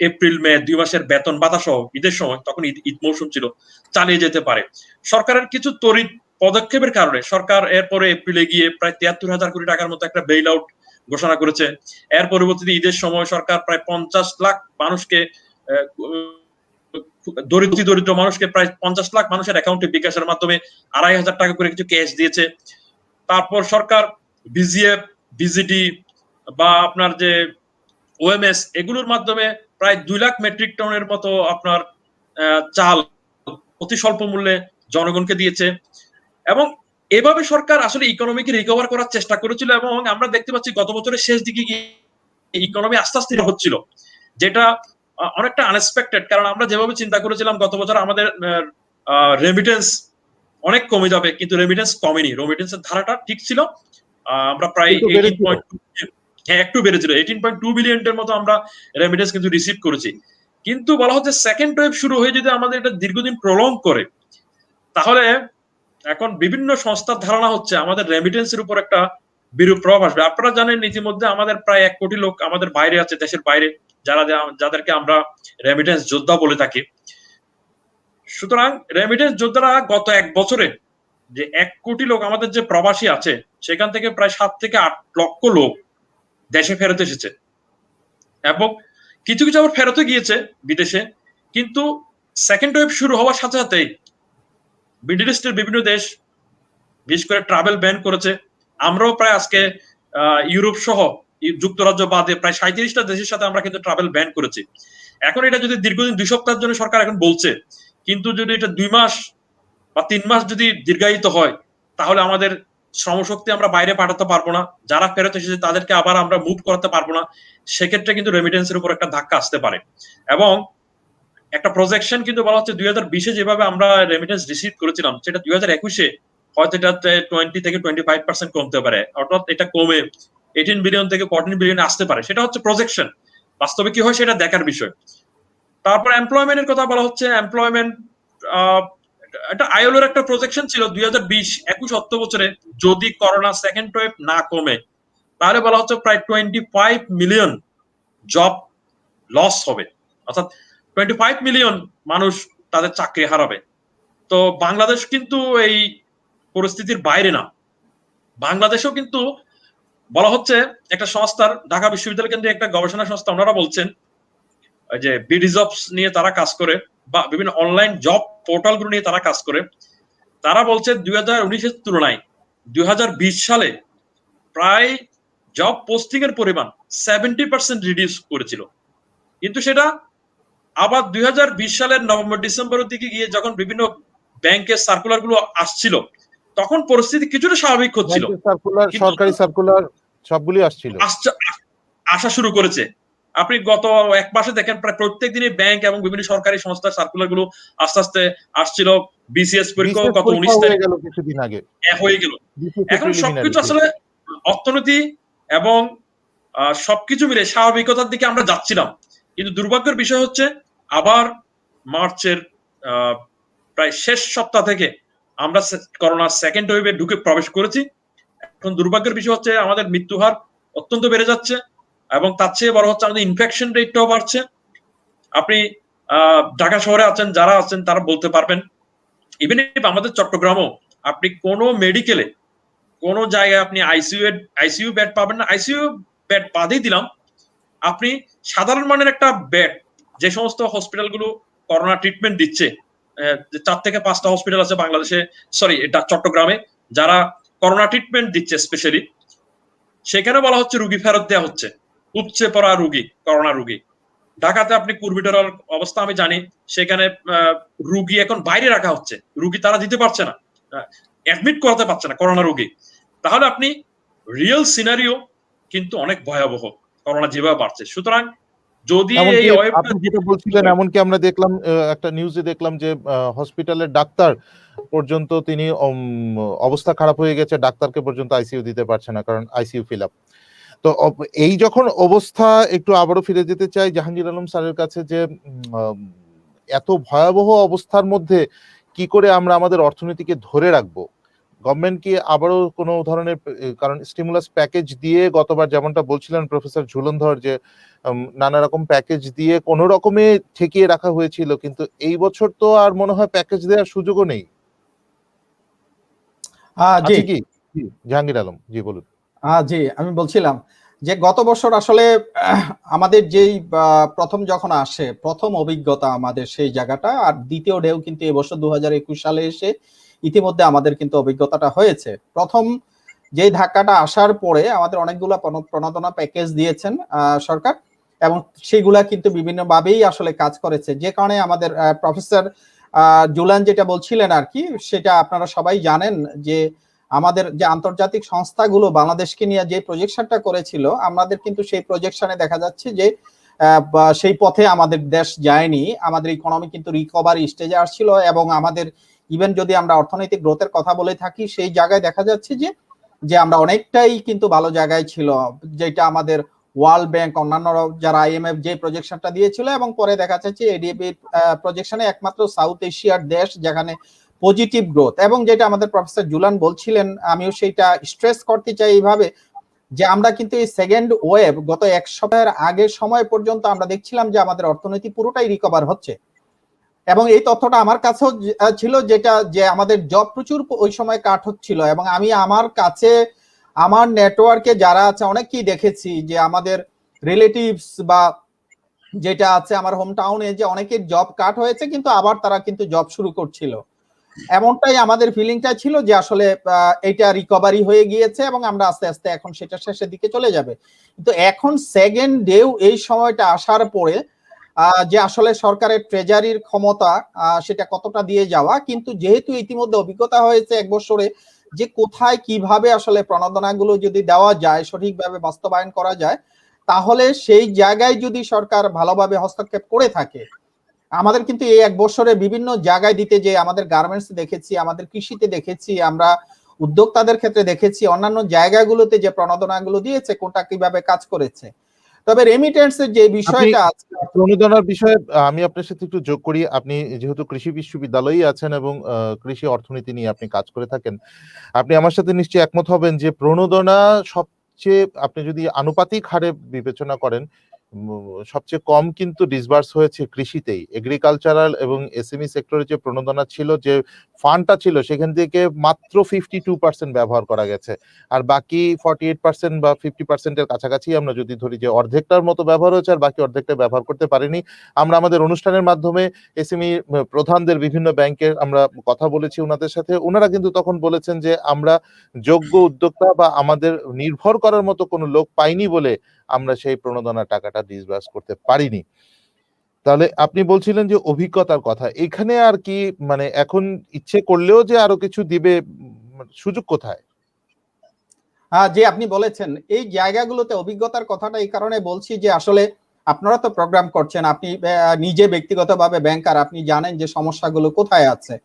এপ্রিল মে 2 মাসের বেতন ভাতা সহ ঈদের সময়, তখন ঈদ মৌসুম ছিল, চালিয়ে যেতে পারে। সরকারের কিছু তড়িৎ পদক্ষেপের কারণে সরকার এরপরে এপ্রিলে গিয়ে প্রায় 73,000 কোটি টাকার মতো একটা বেইল আউট ঘোষণা করেছে। এর পরবর্তীতে ঈদের সময় সরকার প্রায় 50 লাখ মানুষকে, দরিদ্র মানুষকে, প্রায় 50 লাখ মানুষের অ্যাকাউন্টে বিকাশের মাধ্যমে 2,500 টাকা করে কিছু ক্যাশ দিয়েছে। তারপর সরকার বিজিএফ, বিজিডি বা আপনার যে ওএমএস, এগুলোর মাধ্যমে প্রায় 2 লাখ মেট্রিক টনের মতো আপনার চাল অতি স্বল্প মূল্যে জনগণকে দিয়েছে। এবং এভাবে সরকার আসলে ইকোনমিকে রিকভার করার চেষ্টা করেছিল, এবং আমরা দেখতে পাচ্ছি গত বছরের শেষ দিকে গিয়ে ইকোনমি আস্তে আস্তে হচ্ছিল, যেটা অনেকটা আনএক্সপেক্টেড। কারণ আমরা যেভাবে চিন্তা করেছিলাম গত বছর আমাদের রেমিটেন্স অনেক কমে যাবে, কিন্তু রেমিটেন্স কমেনি, রেমিটেন্সের ধারাটা ঠিক ছিল। আমরা প্রায় একটু বেড়েছিল, 18.2 বিলিয়নের মতো আমরা রেমিটেন্স কিন্তু রিসিভ করেছি। কিন্তু বলা হচ্ছে সেকেন্ড ওয়েভ শুরু হয়ে যদি আমাদের এটা দীর্ঘদিন প্রলং করে, তাহলে এখন বিভিন্ন সংস্থার ধারণা হচ্ছে আমাদের রেমিটেন্সের উপর একটা বিরূপ প্রভাব আসবে। আপনারা জানেন ইতিমধ্যে আমাদের প্রায় 1 কোটি লোক আমাদের বাইরে আছে, দেশের বাইরে, যাদেরকে আমরা রেমিটেন্স যোদ্ধা বলে থাকি। সুতরাং রেমিটেন্স যোদ্ধারা গত 1 বছরে যে 1 কোটি লোক আমাদের যে প্রবাসী আছে, সেখান থেকে প্রায় 7 থেকে 8 লক্ষ লোক দেশে ফেরত এসেছে, এবং কিছু কিছু আবার ফেরত গিয়েছে বিদেশে। কিন্তু সেকেন্ড ওয়েভ শুরু হওয়ার সাথে সাথেই মিডল ইস্টের বিভিন্ন দেশ বিশেষ করে ট্রাভেল ব্যান করেছে। আমরাও প্রায় আজকে ইউরোপ সহ যুক্তরাজ্য বাদে প্রায় 37টা দেশের সাথে আমরা কিন্তু ট্রাভেল ব্যান করেছি। এখন এটা যদি দীর্ঘদিন 2 সপ্তাহের জন্য সরকার এখন বলছে, কিন্তু যদি এটা 2 মাস বা 3 মাস যদি দীর্ঘায়িত হয়, তাহলে আমাদের শ্রমশক্তি আমরা বাইরে পাঠাতে পারবো না, যারা ফেরত এসেছে তাদেরকে আবার আমরা মুভ করাতে পারবো না। সেক্ষেত্রে কিন্তু রেমিটেন্সের উপর একটা ধাক্কা আসতে পারে। এবং একটা প্রজেকশন কিন্তু বলা হচ্ছে 2020-এ যেভাবে আমরা রেমিটেন্স রিসিভ করেছিলাম, সেটা 2021-এ হয়তো এটা 20 থেকে 25% কমতে পারে, অর্থাৎ এটা কমে 18 বিলিয়ন থেকে 14 বিলিয়ন আসতে পারে। সেটা হচ্ছে প্রজেকশন, বাস্তবে কি হয় সেটা দেখার বিষয়। তারপর এমপ্লয়মেন্টের কথা বলা হচ্ছে। এমপ্লয়মেন্ট এটা আইএলওর একটা প্রজেকশন ছিল 2020-21 অর্থ বছরে যদি করোনা সেকেন্ড ওয়েভ না কমে, তাহলে বলা হচ্ছে প্রায় 25 মিলিয়ন জব লস হবে, অর্থাৎ 25 মিলিয়ন মানুষ তাদের চাকরি হারাবে। তো বাংলাদেশ কিন্তু এই পরিস্থিতির বাইরে না। বাংলাদেশেও কিন্তু বলা হচ্ছে একটা সংস্থার, ঢাকা বিশ্ববিদ্যালয় কেন্দ্রে একটা গবেষণা সংস্থা, ওনারা বলছেন যে বিডি জবস নিয়ে তারা কাজ করে, বা বিভিন্ন অনলাইন জব পোর্টাল গুলো নিয়ে তারা কাজ করে। তারা বলছে 2019-এর তুলনায় 2020 সালে প্রায় জব পোস্টিং এর পরিমাণ 70% রিডিউস করেছিল। কিন্তু সেটা আবার 2020 সালের নভেম্বর ডিসেম্বরের দিকে গিয়ে যখন বিভিন্ন ব্যাংকের সার্কুলার গুলো আসছিল, তখন পরিস্থিতি কিছুটা স্বাভাবিক হচ্ছিল, সরকারি সার্কুলার সবগুলি আসা শুরু করেছে। আপনি গত 1 মাসে দেখেন প্রায় প্রত্যেক দিনই ব্যাংক এবং বিভিন্ন সরকারি সংস্থার সার্কুলার গুলো আস্তে আস্তে আসছিল। বিসিএস পরীক্ষা গত 19 তারিখ কিছুদিন আগে হয়ে গেল। এখন সবকিছু আসলে অর্থনীতি এবং সবকিছু মিলে স্বাভাবিকতার দিকে আমরা যাচ্ছিলাম। কিন্তু দুর্ভাগ্যের বিষয় হচ্ছে আবার মার্চের প্রায় শেষ সপ্তাহ থেকে আমরা করোনা সেকেন্ড ওয়েভে ঢুকে প্রবেশ করেছি। এখন দুর্ভাগ্যের বিষয় হচ্ছে আমাদের মৃত্যু হার অত্যন্ত বেড়ে যাচ্ছে, এবং তার চেয়ে বড় হচ্ছে আমাদের ইনফেকশন রেটটাও বাড়ছে। আপনি ঢাকা শহরে আছেন, যারা আছেন তারা বলতে পারবেন, ইভেন আমাদের চট্টগ্রামও আপনি কোনো মেডিকেলে কোনো জায়গায় আপনি আইসিইউ বেড পাবেন না। আইসিইউ বেড বাদেই দিলাম, আপনি সাধারণ মানের একটা বেড, যে সমস্ত হসপিটালগুলো করোনা ট্রিটমেন্ট দিচ্ছে, 4 থেকে 5টা হসপিটাল আছে বাংলাদেশে, এটা চট্টগ্রামে, যারা করোনা ট্রিটমেন্ট দিচ্ছে স্পেশালি, সেখানে বলা হচ্ছে রুগী ফেরত দেওয়া হচ্ছে, উপচে পড়া রুগী, করোনা রুগী। ঢাকাতে আপনি কুর্বিটোলার অবস্থা আমি জানি, সেখানে রুগী এখন বাইরে রাখা হচ্ছে, রুগী তারা দিতে পারছে না, অ্যাডমিট করাতে পারছে না করোনা রুগী। তাহলে আপনি রিয়েল সিনারিও কিন্তু অনেক ভয়াবহ, করোনা যেভাবে বাড়ছে। সুতরাং যদি এই এমনকি ওয়েবটা আপনি যেটা বলছিলেন, এমনকি আমরা দেখলাম একটা নিউজে দেখলাম যে হসপিটালের ডাক্তার পর্যন্ত তিনি অবস্থা খারাপ হয়ে গেছে, ডাক্তারকে পর্যন্ত আইসিইউ দিতে পারছে না, কারণ আইসিইউ ফিল আপ। তো এই যখন অবস্থা, একটু আবারও ফিরে যেতে চাই জাহাঙ্গীর আলম স্যারের কাছে যে এত ভয়াবহ অবস্থার মধ্যে কি করে আমরা আমাদের অর্থনীতিকে ধরে রাখবো? গভর্নমেন্ট কি আবারও কোনো ধরনের, কারণ স্টিমুলাস প্যাকেজ দিয়ে গতবার যেমনটা বলছিলেন প্রফেসর ঝুলনধর যে নানা রকম প্যাকেজ দিয়ে কোনো রকমে ঠেকিয়ে রাখা হয়েছিল, কিন্তু এই বছর তো আর মনে হয় প্যাকেজ দেওয়ার সুযোগও নেই। জি আছে কি? জাহাঙ্গীর আলম জি বলুন। জি, আমি বলছিলাম যে গত বছর আসলে আমাদের যেই প্রথম যখন আসে, প্রথম অভিজ্ঞতা আমাদের সেই জায়গাটা, আর দ্বিতীয় ঢেউ কিন্তু এবছর 2021 সালে এসে ইতিমধ্যে আমাদের কিন্তু অভিজ্ঞতাটা হয়েছে। প্রথম যেই ধাক্কাটা আসার পরে আমাদের অনেকগুলা প্রণোদনা প্যাকেজ দিয়েছেন সরকার, এবং সেগুলা কিন্তু বিভিন্নভাবেই আসলে কাজ করেছে, যে কারণে আমাদের প্রফেসর জুলান যেটা বলছিলেন আর কি, সেটা আপনারা সবাই জানেন যে আমাদের যে আন্তর্জাতিক সংস্থাগুলো বাংলাদেশকে নিয়ে যে প্রজেকশনটা করেছিল, আমাদের কিন্তু সেই প্রজেকশনে দেখা যাচ্ছে যে সেই পথে আমাদের দেশ যায়নি। আমাদের ইকোনমি কিন্তু রিকভারি স্টেজে আসছিল, এবং আমাদের ইভেন যদি আমরা অর্থনৈতিক গ্রোথের কথা বলে থাকি, সেই জায়গায় দেখা যাচ্ছে যে আমরা অনেকটাই কিন্তু ভালো জায়গায় ছিল, যেটা আমাদের ওয়ার্ল্ড ব্যাংক, অন্যান্য যারা আইএমএফ যে প্রজেকশনটা দিয়েছিল, এবং পরে দেখা যাচ্ছে এডিবি প্রজেকশনে একমাত্র সাউথ এশিয়ার দেশ যেখানে পজিটিভ গ্রোথ। এবং যেটা আমাদের প্রফেসর জুলান বলছিলেন, আমিও সেইটা স্ট্রেস করতে চাই এইভাবে, যে আমরা কিন্তু এই সেকেন্ড ওয়েভ গত এক সপ্তাহের আগের সময় পর্যন্ত আমরা দেখছিলাম যে আমাদের অর্থনীতি পুরোটাই রিকভার হচ্ছে, এবং এই তথ্যটা আমার কাছেও ছিল, যেটা যে আমাদের জব প্রচুর ওই সময় কাট হচ্ছিল, এবং আমি আমার কাছে আমার নেটওয়ার্কে যারা আছে অনেককেই দেখেছি যে আমাদের রিলেটিভস বা যেটা আছে আমার হোম টাউনে, যে অনেকের জব কাট হয়েছে কিন্তু আবার তারা কিন্তু জব শুরু করছিল। এমনটাই আমাদের ফিলিংটা ছিল যে আসলে এটা রিকভারি হয়ে গিয়েছে এবং আমরা আস্তে আস্তে এখন সেটা শেষের দিকে চলে যাবে। কিন্তু এখন সেকেন্ড ডেও এই সময়টা আসার পরে যে আসলে সরকারের ট্রেজারির ক্ষমতা সেটা কতটা দিয়ে যাওয়া, কিন্তু যেহেতু ইতিমধ্যে অভিজ্ঞতা হয়েছে এক বছরে যে কোথায় কিভাবে আসলে প্রণোদনাগুলো যদি দেওয়া যায়, সঠিকভাবে বাস্তবায়ন করা যায়, তাহলে সেই জায়গায় যদি সরকার ভালোভাবে হস্তক্ষেপ করে থাকে, আমাদের কিন্তু এই এক বছরে বিভিন্ন জায়গায় দিতে, যে আমাদের গার্মেন্টস দেখেছি, আমাদের কৃষিতে দেখেছি, আমরা উদ্যোক্তাদের ক্ষেত্রে দেখেছি, অন্যান্য জায়গাগুলোতে যে প্রণোদনাগুলো দিয়েছে কোনটা কিভাবে কাজ করেছে। তবে রেমিটেন্সের যে বিষয়টা আছে, প্রণোদনার বিষয়ে আমি আপনার সাথে একটু যোগ করি। আপনি যেহেতু কৃষি বিশ্ববিদ্যালয়েই আছেন এবং কৃষি অর্থনীতি নিয়ে আপনি কাজ করে থাকেন, আপনি আমার সাথে নিশ্চয়ই একমত হবেন যে প্রণোদনা সবচেয়ে, আপনি যদি আনুপাতিক হারে বিবেচনা করেন, সবচেয়ে কম কিন্তু ডিসবার্স হয়েছে কৃষিতেই। এগ্রিকালচারাল এবং এসএমই সেক্টরে যে প্রণোদনা ছিল, যে ফান্ডটা ছিল, সেখান থেকে মাত্র 52% ব্যবহার করা গেছে, আর বাকি 48% বা 50%-এর কাছাকাছি আমরা যদি ধরি যে অর্ধেকটার মতো ব্যবহার হয়েছে, আর বাকি অর্ধেকটা ব্যবহার করতে পারিনি। আমরা আমাদের অনুষ্ঠানের মাধ্যমে এসএমই প্রধানদের বিভিন্ন ব্যাংকের আমরা কথা বলেছি ওনাদের সাথে, ওনারা কিন্তু তখন বলেছেন যে আমরা যোগ্য উদ্যোক্তা বা আমাদের নির্ভর করার মতো কোনো লোক পাইনি বলে আমরা সেই প্রণোদনা টাকাটা ডিসবার্স করতে পারিনি। তাহলে আপনি বলছিলেন যে অভিজ্ঞতার কথা, এখানে আর কি মানে এখন ইচ্ছে করলেও যে আরো কিছু দিবে, সুযোগ কোথায়? যে আপনি বলেছেন এই জায়গাগুলোতে অভিজ্ঞতার কথাটা এই কারণে বলছি যে আসলে আপনারা তো প্রোগ্রাম করছেন, আপনি নিজে ব্যক্তিগতভাবে ব্যাংকার, আপনি জানেন যে সমস্যাগুলো কোথায় আছে,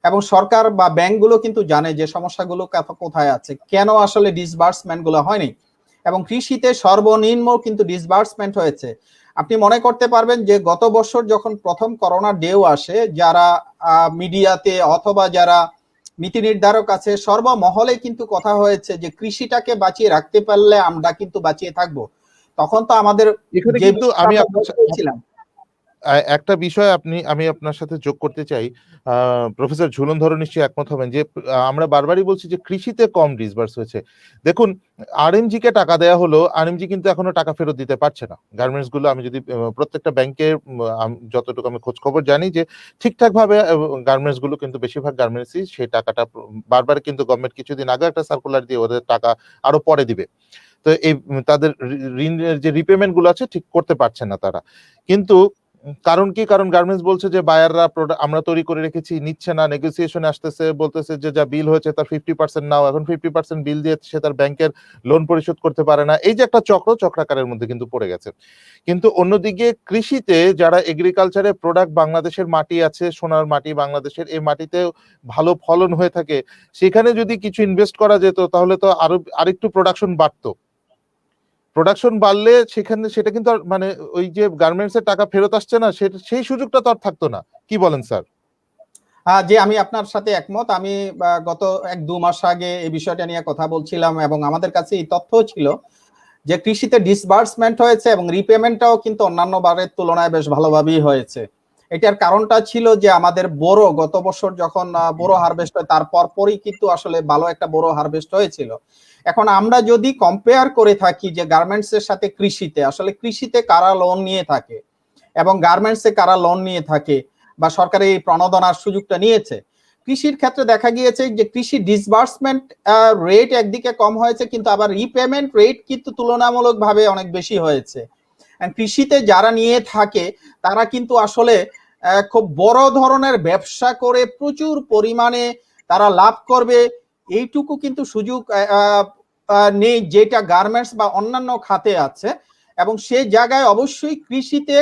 এবং সরকার বা ব্যাংকগুলো কিন্তু জানে যে সমস্যাগুলো কোথায় আছে, কেন আসলে ডিসবার্সমেন্ট গুলো হয়নি, এবং কৃষিতে সর্বনিম্ন কিন্তু ডিসবার্সমেন্ট হয়েছে। আপনি মনে করতে পারবেন যে গত বছর যখন প্রথম করোনা ঢেউ আসে, যারা মিডিয়াতে অথবা যারা নীতি নির্ধারক আছে, সর্বমহলে কিন্তু কথা হয়েছে যে কৃষিটাকে বাঁচিয়ে রাখতে পারলে আমরা কিন্তু বাঁচিয়ে থাকবো। তখন তো আমাদের এখানে যে কিন্তু আমি বলছিলাম, একটা বিষয় আমি আপনার সাথে যোগ করতে চাই। প্রফেসর ঝুলনধর নিশ্চয়ই একমত হবেন যে আমরা বারবারই বলছি যে কৃষিতে কম ডিসবার্স হয়েছে। দেখুন, আরএমজি কে টাকা দেয়া হলো, আরএমজি কিন্তু এখনো টাকা ফেরত দিতে পারছে না। গার্মেন্টস গুলো আমি যদি প্রত্যেকটা ব্যাংকে যতটুকু আমি খোঁজ খবর জানি যে ঠিকঠাক ভাবে গার্মেন্টস গুলো কিন্তু বেশিরভাগ গার্মেন্টসই সেই টাকাটা বারবার কিন্তু গভর্নমেন্ট কিছুদিন আগে একটা সার্কুলার দিয়ে ওদের টাকা আরো পরে দিবে। তো এই তাদের ঋণের যে রিপেমেন্ট গুলো আছে ঠিক করতে পারছে না তারা। কিন্তু কারণ কি? কারণ গার্মেন্টস বলছে যে বায়াররা আমরা তৈরি করে রেখেছি, নিচ্ছে না, নেগোসিয়েশনে আসতেছে, বলতেছে যে যা বিল হয়েছে তার 50% নাও। এখন 50% বিল দিয়ে সে তার ব্যাংকের লোন পরিশোধ করতে পারে না। এই যে একটা চক্রাকারের মধ্যে কিন্তু পড়ে গেছে। কিন্তু অন্যদিকে কৃষিতে যারা এগ্রিকালচারে প্রোডাক্ট, বাংলাদেশের মাটি আছে, সোনার মাটি বাংলাদেশের, এই মাটিতে ভালো ফলন হয়ে থাকে। সেখানে যদি কিছু ইনভেস্ট করা যেত তাহলে তো আরেকটু প্রোডাকশন বাড়তো। প্রোডাকশন বাড়লে সেটা কিন্তু আর মানে ওই যে গার্মেন্টস এর টাকা ফেরত আসছে না, সেই সুযোগটা তো আর থাকতো না। কি বলেন স্যার? যে আমি আপনার সাথে একমত। আমি গত 1-2 মাস আগে এই বিষয়টা নিয়ে কথা বলছিলাম এবং আমাদের কাছে এই তথ্য ছিল যে কৃষিতে ডিসবার্সমেন্ট হয়েছে এবং রিপেমেন্টটাও কিন্তু অন্যান্য বারের তুলনায় বেশ ভালোভাবেই হয়েছে। এটার কারণটা ছিল যে আমাদের গত বছর যখন বোরো হারভেস্ট হয় তার পরই কিন্তু আসলে ভালো একটা বোরো হারভেস্ট হয়েছিল। এখন আমরা যদি কম্পেয়ার করে থাকি যে গার্মেন্টস এর সাথে কৃষিতে, আসলে কৃষিতে কারা লোন নিয়ে থাকে এবং গার্মেন্টসে কারা লোন নিয়ে থাকে বা সরকারি প্রণোদনার সুযোগটা নিয়েছে, কৃষির ক্ষেত্রে দেখা গিয়েছে যে কৃষি ডিসবার্সমেন্ট রেট একদিকে কম হয়েছে, কিন্তু আবার রিপেমেন্ট রেট কিন্তু তুলনামূলকভাবে অনেক বেশি হয়েছে। কৃষিতে যারা নিয়ে থাকে তারা কিন্তু আসলে খুব বড় ধরনের ব্যবসা করে প্রচুর পরিমাণে তারা লাভ করবে এইটুকু কিন্তু সুযোগ নেই, যেটা গার্মেন্টস বা অন্যান্য খাতে আছে। এবং সেই জায়গায় অবশ্যই কৃষিতে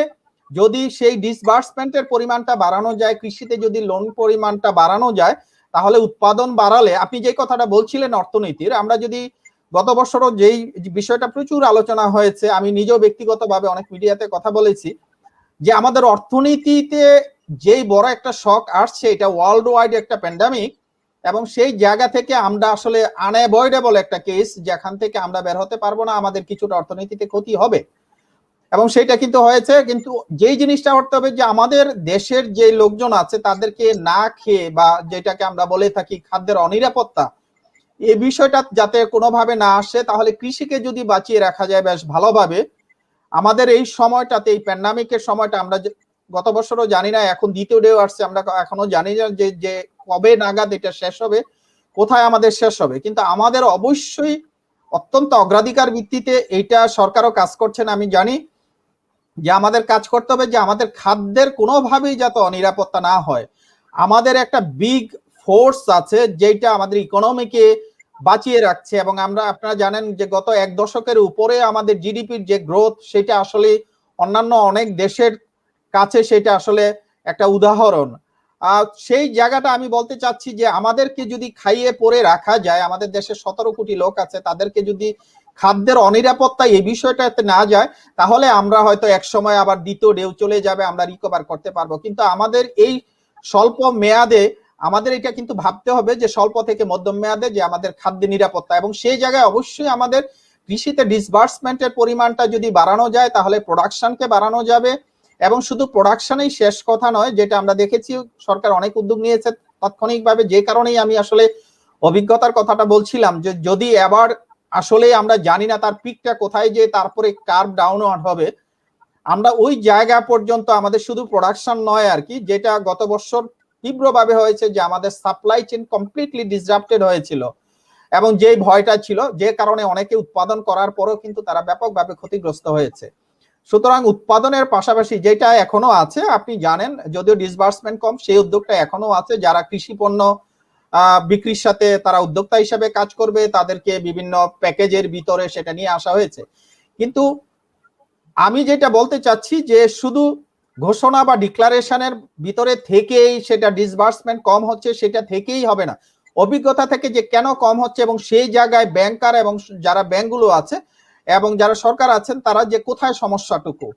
যদি সেই ডিসবার্সমেন্টের পরিমাণটা বাড়ানো যায়, কৃষিতে যদি লোন পরিমাণটা বাড়ানো যায়, তাহলে উৎপাদন বাড়ালে, আপনি যে কথাটা বলছিলেন অর্থনীতির, আমরা যদি গত বছরও যেই বিষয়টা প্রচুর আলোচনা হয়েছে, আমি নিজেও ব্যক্তিগতভাবে অনেক মিডিয়াতে কথা বলেছি যে আমাদের অর্থনীতিতে যেই বড় একটা শক আসছে, এটা ওয়ার্ল্ড ওয়াইড একটা প্যান্ডামিক, এবং সেই জায়গা থেকে আমরা আসলে আনঅ্যাভয়েডেবল একটা কেস, যেখান থেকে আমরা বের হতে পারবো না, আমাদের কিছুটা অর্থনীতিতে ক্ষতি হবে। এবং সেটা কিন্তু হয়েছে। কিন্তু যেই জিনিসটা করতে হবে যে আমাদের দেশের যে লোকজন আছে তাদেরকে না খেয়ে, বা যেটাকে আমরা বলে থাকি খাদ্যের অনিরাপত্তা, এই বিষয়টা যাতে কোনোভাবে না আসে, তাহলে কৃষিকে যদি বাঁচিয়ে রাখা যায় বেশ ভালোভাবে, আমাদের এই সময়টাতে, এই প্যান্ডামিকের সময়টা, আমরা গত বছরও জানি না, এখন দ্বিতীয় ঢেউ আসছে, আমরা এখনো জানি না যে কবে নাগাদ এটা শেষ হবে, কোথায় আমাদের শেষ হবে। কিন্তু আমাদের অবশ্যই অত্যন্ত অগ্রাধিকার ভিত্তিতে এইটা সরকারও কাজ করছেন আমি জানি, যে আমাদের কাজ করতে হবে যে আমাদের খাদ্যের কোনোভাবেই যাতে অনিরাপত্তা না হয়। আমাদের একটা বিগ ফোর্স আছে যেটা আমাদের ইকোনমিকে বাঁচিয়ে রাখছে, এবং আপনারা জানেন যে গত 1 দশকের উপরে আমাদের জিডিপির যে গ্রোথ, সেটা আসলে অন্যান্য অনেক দেশের কাছে সেটা আসলে একটা উদাহরণ। সেই জায়গাটা আমি বলতে চাচ্ছি যে আমাদেরকে যদি খাইয়ে পরে রাখা যায়, আমাদের দেশে 17 কোটি লোক আছে, তাদেরকে যদি খাদ্যের অনিরাপত্তা এই বিষয়টাতে না যায়, তাহলে আমরা হয়তো এক সময় আবার দ্বিতীয় ঢেউ চলে যাবে, আমরা রিকভার করতে পারবো। কিন্তু আমাদের এই স্বল্প মেয়াদে আমাদের এটা কিন্তু ভাবতে হবে যে স্বল্প থেকে মধ্যম মেয়াদে যে আমাদের খাদ্য নিরাপত্তা, এবং সেই জায়গায় অবশ্যই আমাদের কৃষিতে ডিসবার্সমেন্টের পরিমাণটা যদি বাড়ানো যায়, তাহলে প্রোডাকশনকে বাড়ানো যাবে। এবং শুধু প্রোডাকশনেই শেষ কথা নয়, যেটা আমরা দেখেছি সরকার অনেক উদ্যোগ নিয়েছে তাৎক্ষণিকভাবে, যে কারণেই আমি আসলে অভিজ্ঞতার কথাটা বলছিলাম, যে যদি এবার আসলে আমরা জানি না তার পিকটা কোথায়, যে তারপরে কার্ভ ডাউন হবে, আমরা ওই জায়গা পর্যন্ত আমাদের শুধু প্রোডাকশন নয় আর কি, যেটা গত বছর তীব্রভাবে হয়েছে, যে আমাদের সাপ্লাই চেইন কমপ্লিটলি ডিসরাপ্টেড হয়েছিল, এবং যে ভয়টা ছিল, যে কারণে অনেকে উৎপাদন করার পরও কিন্তু তারা ব্যাপকভাবে ক্ষতিগ্রস্ত হয়েছে। সুতরাং উৎপাদনের পাশাপাশি যেটা এখনো আছে, আপনি জানেন, যদিও ডিসবার্সমেন্ট কম, সেই উদ্যোগটা এখনো আছে, যারা কৃষি পণ্য বিক্রির সাথে তারা উদ্যোক্তা হিসেবে কাজ করবে, তাদেরকে বিভিন্ন প্যাকেজের ভিতরে সেটা নিয়ে আসা হয়েছে। কিন্তু আমি যেটা বলতে চাচ্ছি যে শুধু ঘোষণা বা ডিক্লারেশনের ভিতরে থেকেই সেটা ডিসবার্সমেন্ট কম হচ্ছে, সেটা থেকেই হবে না। অভিজ্ঞতা থেকে যে কেন কম হচ্ছে, এবং সেই জায়গায় ব্যাংকার এবং যারা ব্যাংকগুলো আছে এবং যারা সরকার আছেন, তারা যে কোথায় সমস্যাটুকু,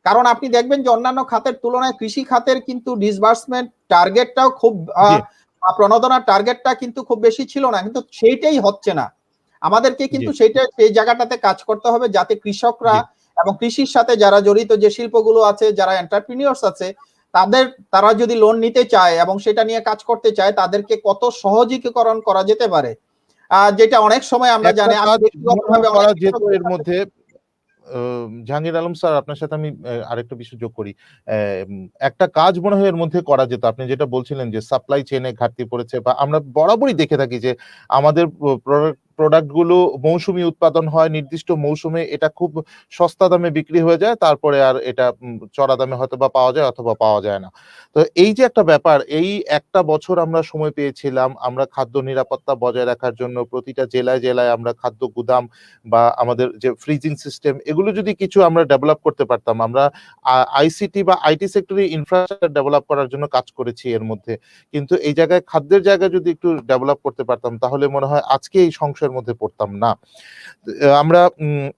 কারণ আপনি দেখবেন যে অন্যান্য খাতের তুলনায় কৃষি খাতের কিন্তু ডিসবার্সমেন্ট টার্গেটটাও খুব, প্রণোদনার টার্গেটটা কিন্তু খুব বেশি ছিল না, কিন্তু সেইটাই হচ্ছে না। আমাদেরকে কিন্তু সেই জায়গাটাতে কাজ করতে হবে, যাতে কৃষকরা এবং কৃষির সাথে যারা জড়িত যে শিল্পগুলো আছে, যারা এন্টারপ্রেনিয়র্স আছে, তারা যদি লোন নিতে চায় এবং সেটা নিয়ে কাজ করতে চায়, তাদেরকে কত সহজীকরণ করা যেতে পারে, যেটা অনেক সময় আমরা জানি। এর মধ্যে জাহাঙ্গীর আলম স্যার, আপনার সাথে আমি আরেকটা বিষয় যোগ করি। একটা কাজ মনে হয় এর মধ্যে করা যেত, আপনি যেটা বলছিলেন যে সাপ্লাই চেইনে ঘাটতি পড়েছে, বা আমরা বরাবরই দেখে থাকি যে আমাদের প্রোডাক্টগুলো মৌসুমী উৎপাদন হয়, নির্দিষ্ট মৌসুমে এটা খুব সস্তা দামে বিক্রি হয়ে যায়, তারপরে আর এটা চড়া দামে হয়তো বা পাওয়া যায় অথবা পাওয়া যায় না। তো এই যে একটা ব্যাপার, এই একটা বছর আমরা সময় পেয়েছিলাম আমরা খাদ্য নিরাপত্তা বজায় রাখার জন্য প্রতিটা জেলায় জেলায় আমরা খাদ্য গুদাম বা আমাদের যে ফ্রিজিং সিস্টেম এগুলো যদি কিছু আমরা ডেভেলপ করতে পারতাম, আমরা আইসিটি বা আইটি সেক্টরে ইনফ্রাস্ট্রাকচার ডেভেলপ করার জন্য কাজ করেছি এর মধ্যে, কিন্তু এই জায়গায় খাদ্যের জায়গায় যদি একটু ডেভেলপ করতে পারতাম তাহলে মনে হয় আজকে এই সংশয়ের মধ্যে পড়তাম না। আমরা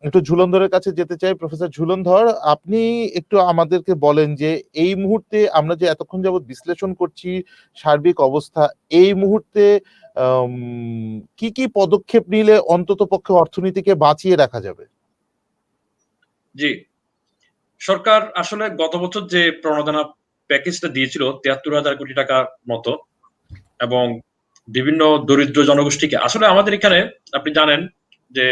একটু ঝুলনধরের কাছে যেতে চাই। প্রফেসর ঝুলনধর, আপনি একটু আমাদেরকে বলেন যে এই মুহূর্তে আমরা যে এতক্ষণ যাবত বিশ্লেষণ করছি সার্বিক অবস্থা, এই মুহূর্তে কি কি পদক্ষেপ নিলে অন্তত পক্ষে অর্থনীতিকে বাঁচিয়ে রাখা যাবে? জি, সরকার আসলে গত বছর যে প্রণোদনা প্যাকেজটা দিয়েছিল ৭৩,০০০ কোটি টাকার মতো, এবং বিভিন্ন দরিদ্র জনগোষ্ঠীকে, আসলে আমাদের এখানে আপনি জানেন যে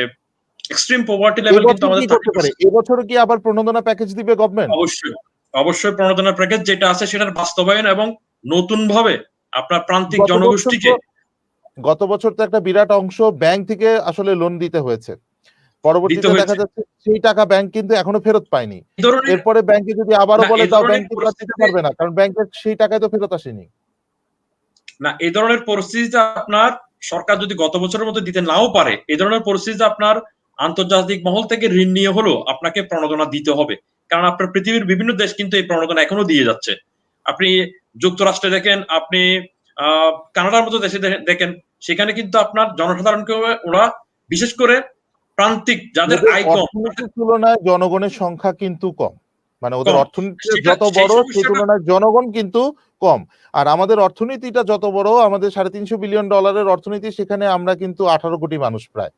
এক্সট্রিম পভার্টি লেভেল কিন্তু আমাদের 30%। এবছর কি আবার প্রণোদনা প্যাকেজ দিবে গভর্নমেন্ট? অবশ্যই প্রণোদনা প্যাকেজ যেটা আছে সেটার বাস্তবায়ন এবং নতুন ভাবে আপনার প্রান্তিক জনগোষ্ঠীকে, গত বছর তো একটা বিরাট অংশ ব্যাংক থেকে আসলে লোন দিতে হয়েছে, পরবর্তীতে দেখা যাচ্ছে সেই টাকা ব্যাংক কিন্তু এখনো ফেরত পায়নি। এরপরে ব্যাংকে যদি আবারও বলে দাও, ব্যাংক দিতে পারবে না, কারণ ব্যাংকের সেই টাকায় তো ফেরত আসেনি। না, এই ধরনের পরিস্থিতিতে আপনার সরকার যদি গত বছরের মতো দিতে নাও পারে, এই ধরনের পরিস্থিতিতে আপনার আন্তর্জাতিক মহল থেকে ঋণ নিয়ে হলেও আপনাকে প্রণোদনা দিতে হবে, কারণ আপনার পৃথিবীর বিভিন্ন দেশ কিন্তু এই প্রণোদনা এখনো দিয়ে যাচ্ছে। আপনি যুক্তরাষ্ট্রে দেখেন, আপনি কানাডার মতো দেশে দেখেন, সেখানে কিন্তু আপনার জনসাধারণকে ওরা বিশেষ করে প্রান্তিক যাদের আয় কম, অর্থনীতির তুলনায় জনগণের সংখ্যা কিন্তু কম, মানে ওদের অর্থনীতি যত বড় সেই তুলনায় জনগণ কিন্তু কম। আর আমাদের অর্থনীতিটা যত বড়, আমাদের $350 বিলিয়ন অর্থনীতি, সেখানে আমরা কিন্তু 18 কোটি মানুষ প্রায়।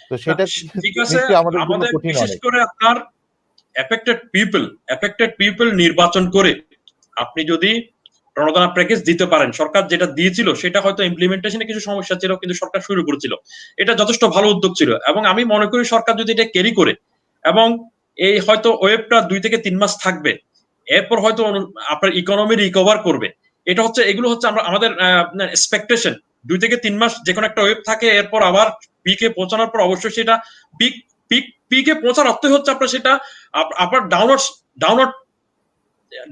তো সেটা ঠিক আছে, আমাদের বিশেষ করে আপনার এফেক্টেড পিপল নির্বাচন করে আপনি যদি প্রণোদনা প্যাকেজ দিতে পারেন, সরকার যেটা দিয়েছিল সেটা হয়তো ইমপ্লিমেন্টেশনে কিছু সমস্যা ছিল, কিন্তু সরকার শুরু করেছিল, এটা যথেষ্ট ভালো উদ্যোগ ছিল। এবং আমি মনে করি সরকার যদি এটা ক্যারি করে, এবং এই হয়তো ওয়েবটা 2 থেকে 3 মাস থাকবে, এরপর হয়তো আপনার ইকোনমি রিকভার করবে, এটা হচ্ছে, এগুলো হচ্ছে আমাদের এক্সপেকটেশন। 2 থেকে 3 মাস যে কোনো একটা ওয়েব থাকে, এরপর আবার পিকে পৌঁছানোর পর অবশ্যই সেটা পিকে পৌঁছার অর্থই হচ্ছে আপনার সেটা আপনার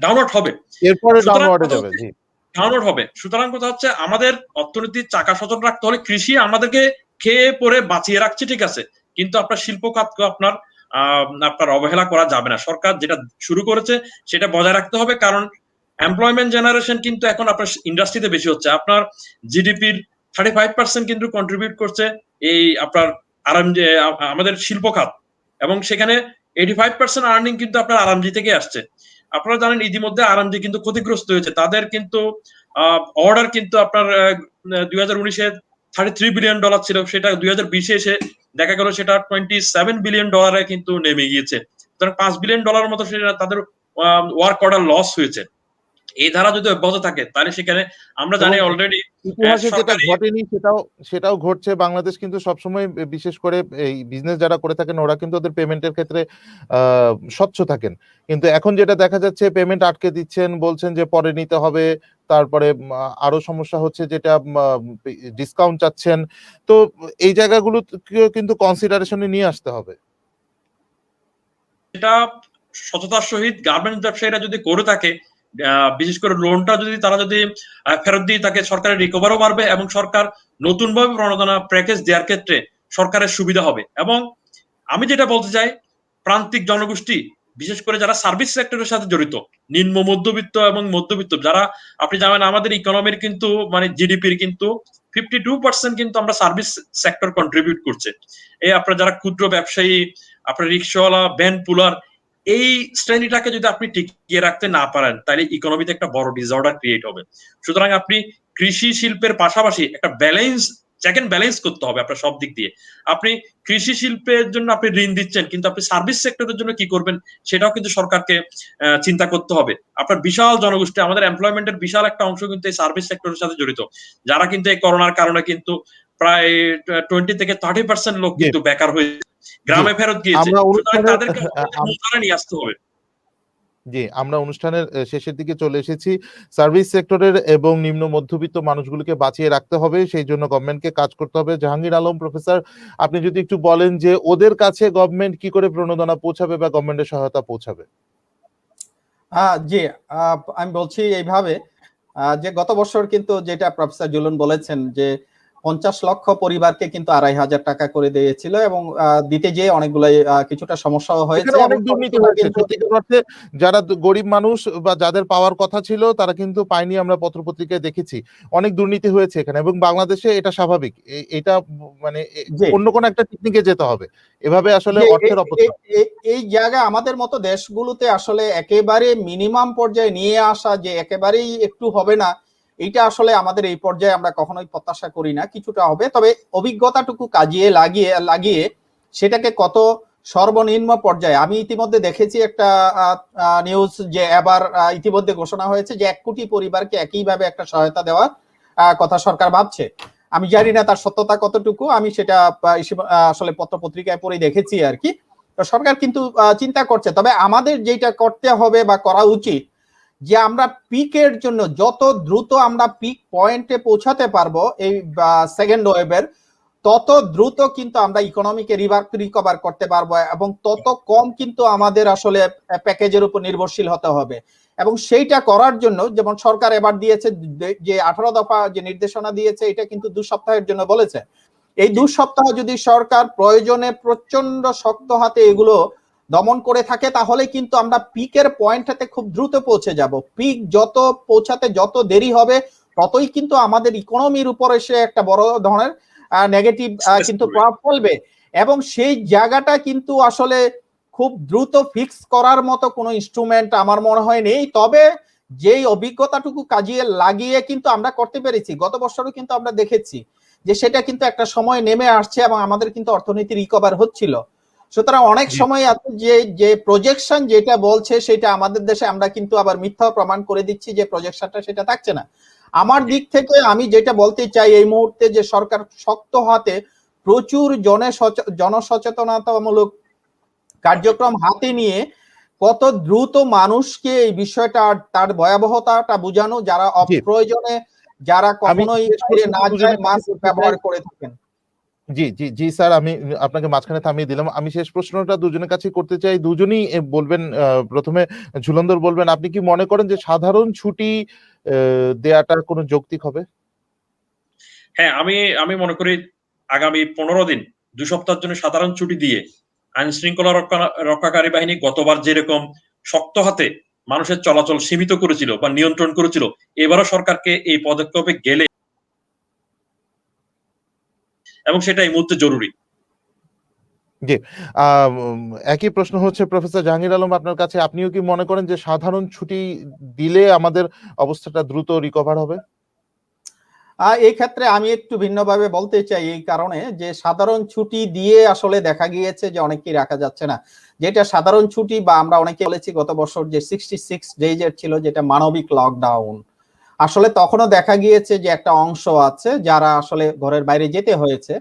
ডাউনওয়ার্ড হবে, এরপরে ডাউনওয়ার্ডে যাবে। জি, ডাউনওয়ার্ড হবে। সুতরাং কথা হচ্ছে আমাদের অর্থনীতির চাকা সচল রাখতে হলে, কৃষি আমাদেরকে খেয়ে পরে বাঁচিয়ে রাখছে, ঠিক আছে, কিন্তু আপনার শিল্প খাতকে আপনার অবহেলা করা যাবে না। সরকার যেটা শুরু করেছে সেটা বজায় রাখতে হবে, কারণ এমপ্লয়মেন্ট জেনারেশন কিন্তু এখন আপনার ইন্ডাস্ট্রিতে বেশি হচ্ছে। আপনার জিডিপির 35% কিন্তু কন্ট্রিবিউট করছে এই আপনার আমাদের শিল্প খাত, এবং সেখানে 85% আর্নিং কিন্তু আপনার আরএমজি থেকে আসছে। আপনারা জানেন ইতিমধ্যে আরএমজি কিন্তু ক্ষতিগ্রস্ত হয়েছে, তাদের কিন্তু অর্ডার কিন্তু আপনার 2019-এ $33 বিলিয়ন ছিল, সেটা 2020-এ এসে দেখা গেল সেটা $27 বিলিয়ন কিন্তু নেমে গিয়েছে। সুতরাং $5 বিলিয়ন মতো সেটা তাদের ওয়ার্ক অর্ডার লস হয়েছে। এই ধারা যদি অব্যাহত থাকে তাহলে সেখানে আমরা জানি অলরেডি ইতিহাসে যেটা ঘটেনি সেটাও ঘটছে। বাংলাদেশ কিন্তু সবসময়, বিশেষ করে এই বিজনেস যারা করে থাকেন ওরা কিন্তু ওদের পেমেন্টের ক্ষেত্রে স্বচ্ছ থাকেন, কিন্তু এখন যেটা দেখা যাচ্ছে পেমেন্ট আটকে দিচ্ছেন, বলছেন যে পরে নিতে হবে, তারপরে আরো সমস্যা হচ্ছে যেটা ডিসকাউন্ট চাচ্ছেন। তো এই জায়গাগুলো কিন্তু কনসিডারেশনে নিয়ে আসতে হবে। এটা সততার সহিত গার্মেন্টস ব্যবসায়ীরা যদি করে থাকে, বিশেষ করে লোনটা যদি তারা যদি ফেরত দিয়ে থাকে, সরকারের রিকভারও বাড়বে, এবং সরকার নতুন ভাবে প্রণোদনা প্যাকেজ দেওয়ার ক্ষেত্রে সরকারের সুবিধা হবে। এবং আমি যেটা বলতে চাই, প্রান্তিক জনগোষ্ঠী বিশেষ করে যারা সার্ভিস সেক্টরের সাথে জড়িত, নিম্ন মধ্যবিত্ত এবং মধ্যবিত্ত যারা, আপনি জানেন আমাদের ইকোনমির কিন্তু মানে জিডিপির কিন্তু 52% কিন্তু আমরা সার্ভিস সেক্টর কন্ট্রিবিউট করছে। এই আপনার যারা ক্ষুদ্র ব্যবসায়ী, আপনার রিক্সাওয়ালা, ভ্যান পুলার, এই শ্রেণীটাকে যদি আপনি টিকিয়ে রাখতে না পারেন তাহলে ইকোনমিতে একটা বড় ডিসঅর্ডার ক্রিয়েট হবে। সুতরাং আপনি কৃষি শিল্পের পাশাপাশি একটা ব্যালেন্স, চেক এন্ড ব্যালেন্স করতে হবে আপনার সব দিক দিয়ে। আপনি কৃষি শিল্পের জন্য আপনি ঋণ দিচ্ছেন, কিন্তু আপনি সার্ভিস সেক্টরের জন্য কি করবেন সেটাও কিন্তু সরকারকে চিন্তা করতে হবে। আপনার বিশাল জনগোষ্ঠী, আমাদের এমপ্লয়মেন্টের বিশাল একটা অংশ কিন্তু এই সার্ভিস সেক্টরের সাথে জড়িত, যারা কিন্তু এই করোনার কারণে কিন্তু প্রায় 20 থেকে 30% লোক কিন্তু বেকার হয়ে গ্রামে ফেরত গিয়েছে। তাদেরকে নিয়ে আসতে হবে। জি, আমরা অনুষ্ঠানের শেষের দিকে চলে এসেছি। সার্ভিস সেক্টরের এবং নিম্ন মধ্যবিত্ত মানুষগুলোকে বাঁচিয়ে রাখতে হবে। সেই জন্য গভর্নমেন্টকে কাজ করতে হবে। জাহাঙ্গীর আলম প্রফেসর, আপনি যদি একটু বলেন যে ওদের কাছে গভর্নমেন্ট কি করে প্রণোদনা পৌঁছাবে বা গভর্নমেন্টের সহায়তা পৌঁছাবে? জি, আমি বলছি এইভাবে যে গত বছর কিন্তু যেটা প্রফেসর জুলুন বলেছেন যে 50 লক্ষ পরিবারকে কিন্তু 2,500 টাকা করে দিয়েছিল এবং দিতে যেয়ে অনেকগুলো কিছুটা সমস্যাও হয়েছে এখানে এবং অনেক দুর্নীতি সরকার হয়েছে। কিন্তু সত্যিকার অর্থে যারা গরিব মানুষ বা যাদের পাওয়ার কথা ছিল তারা কিন্তু পায়নি, আমরা পত্র-পত্রিকায় দেখেছি। অনেক দুর্নীতি হয়েছে এখানে এবং বাংলাদেশে এটা স্বাভাবিক। এটা মানে জি অন্য কোনো একটা টেকনিকে যেতে হবে। এভাবে আসলে যে অর্থের অপচয়। এই জায়গায় আমাদের মতো দেশগুলোতে আসলে একেবারে মিনিমাম পর্যায়ে নিয়ে আসা যে একেবারেই একটু হবে না, এইটা আসলে আমাদের এই পর্যায়ে আমরা কখনোই প্রত্যাশা করি না। কিছুটা হবে, তবে অভিজ্ঞতাটুকু কাজিয়ে লাগিয়ে সেটাকে কত সর্বনিম্ন পর্যায়ে, আমি ইতিমধ্যে দেখেছি একটা নিউজ যে এবার ইতিমধ্যে ঘোষণা হয়েছে যে 1 কোটি পরিবারকে একইভাবে একটা সহায়তা দেওয়ার কথা সরকার ভাবছে। আমি জানি না তার সত্যতা কতটুকু, আমি সেটা আসলে পত্রপত্রিকায় পড়ে দেখেছি আর কি। তো সরকার কিন্তু চিন্তা করছে, তবে আমাদের যেটা করতে হবে বা করা উচিত যে আমরা পিকের জন্য যত দ্রুত আমরা পিক পয়েন্টে পৌঁছাতে পারবো এই সেকেন্ড ওয়েভের, তত দ্রুত কিন্তু আমরা ইকোনমিকে রিকভার করতে পারবো এবং তত কম কিন্তু আমাদের আসলে প্যাকেজের উপর নির্ভরশীল হতে হবে। এবং সেইটা করার জন্য যেমন সরকার এবার দিয়েছে যে 18 দফা যে নির্দেশনা দিয়েছে, এটা কিন্তু 2 সপ্তাহের জন্য বলেছে। এই 2 সপ্তাহ যদি সরকার প্রয়োজনে প্রচন্ড শক্ত হাতে এগুলো দমন করে থাকে, তাহলে কিন্তু আমরা পিকের পয়েন্টটাতে খুব দ্রুত পৌঁছে যাব। পিক যত পৌঁছাতে যত দেরি হবে, ততই কিন্তু আমাদের ইকোনমির উপর এসে একটা বড় ধরনের নেগেটিভ কিন্তু প্রভাব ফেলবে এবং সেই জায়গাটা কিন্তু আসলে খুব দ্রুত ফিক্স করার মতো কোনো ইনস্ট্রুমেন্ট আমার মনে হয় নেই। তবে যেই অভিজ্ঞতাটুকু কাজিয়ে লাগিয়ে কিন্তু আমরা করতে পেরেছি, গত বছরও কিন্তু আমরা দেখেছি যে সেটা কিন্তু একটা সময় নেমে আসছে এবং আমাদের কিন্তু অর্থনীতি রিকভার হচ্ছিল। সুতরাং অনেক সময় যে প্রজেকশন যেটা বলছে সেটা আমাদের দেশে আমরা কিন্তু আবার মিথ্যা প্রমাণ করে দিচ্ছি যে প্রজেকশনটা সেটা থাকছে না। আমার দিক থেকে আমি যেটা বলতে চাই এই মুহূর্তে, যে সরকার শক্ত হাতে প্রচুর জনসচেতনতামূলক কার্যক্রম হাতে নিয়ে কত দ্রুত মানুষকে এই বিষয়টা তার ভয়াবহতাটা বোঝানো, যারা অপ্রয়োজনে যারা কখনোই বাইরে না যায় মাস্ক ব্যবহার করে থাকেন। জি, জি, জি স্যার, আমি আপনাকে মাঝখানে থামিয়ে দিলাম। আমি শেষ প্রশ্নটা দুজনের কাছেই করতে চাই। দুজনই বলবেন, প্রথমে ঝুলন্দর বলবেন, আপনি কি মনে করেন যে সাধারণ ছুটি দেয়াটা কোনো যৌক্তিক হবে? হ্যাঁ, আমি মনে করি আগামী 15 দিন 2 সপ্তাহের জন্য সাধারণ ছুটি দিয়ে আইন শৃঙ্খলা রক্ষাকারী বাহিনী গতবার যেরকম শক্ত হাতে মানুষের চলাচল সীমিত করেছিল বা নিয়ন্ত্রণ করেছিল, এবারও সরকারকে এই পদক্ষেপে গেলে, এবং সেটা এই মুহূর্তে জরুরি। জি, একই প্রশ্ন হচ্ছে প্রফেসর জাহাঙ্গীর আলম আপনার কাছে। আপনিও কি মনে করেন যে সাধারণ ছুটি দিলে আমাদের অবস্থাটা দ্রুত রিকভার হবে? এই ক্ষেত্রে আমি একটু ভিন্নভাবে বলতে চাই, এই কারণে যে সাধারণ ছুটি দিয়ে আসলে দেখা গিয়েছে যে অনেকেই রাখা যাচ্ছে না। যেটা সাধারণ ছুটি বা আমরা অনেকে বলেছি গত বছর যে 66 ডেজের ছিল, যেটা মানবিক লকডাউন, আসলে তখনও দেখা গিয়েছে যে একটা অংশ আছে যারা আসলে ঘরের বাইরে যেতে হয়েছে।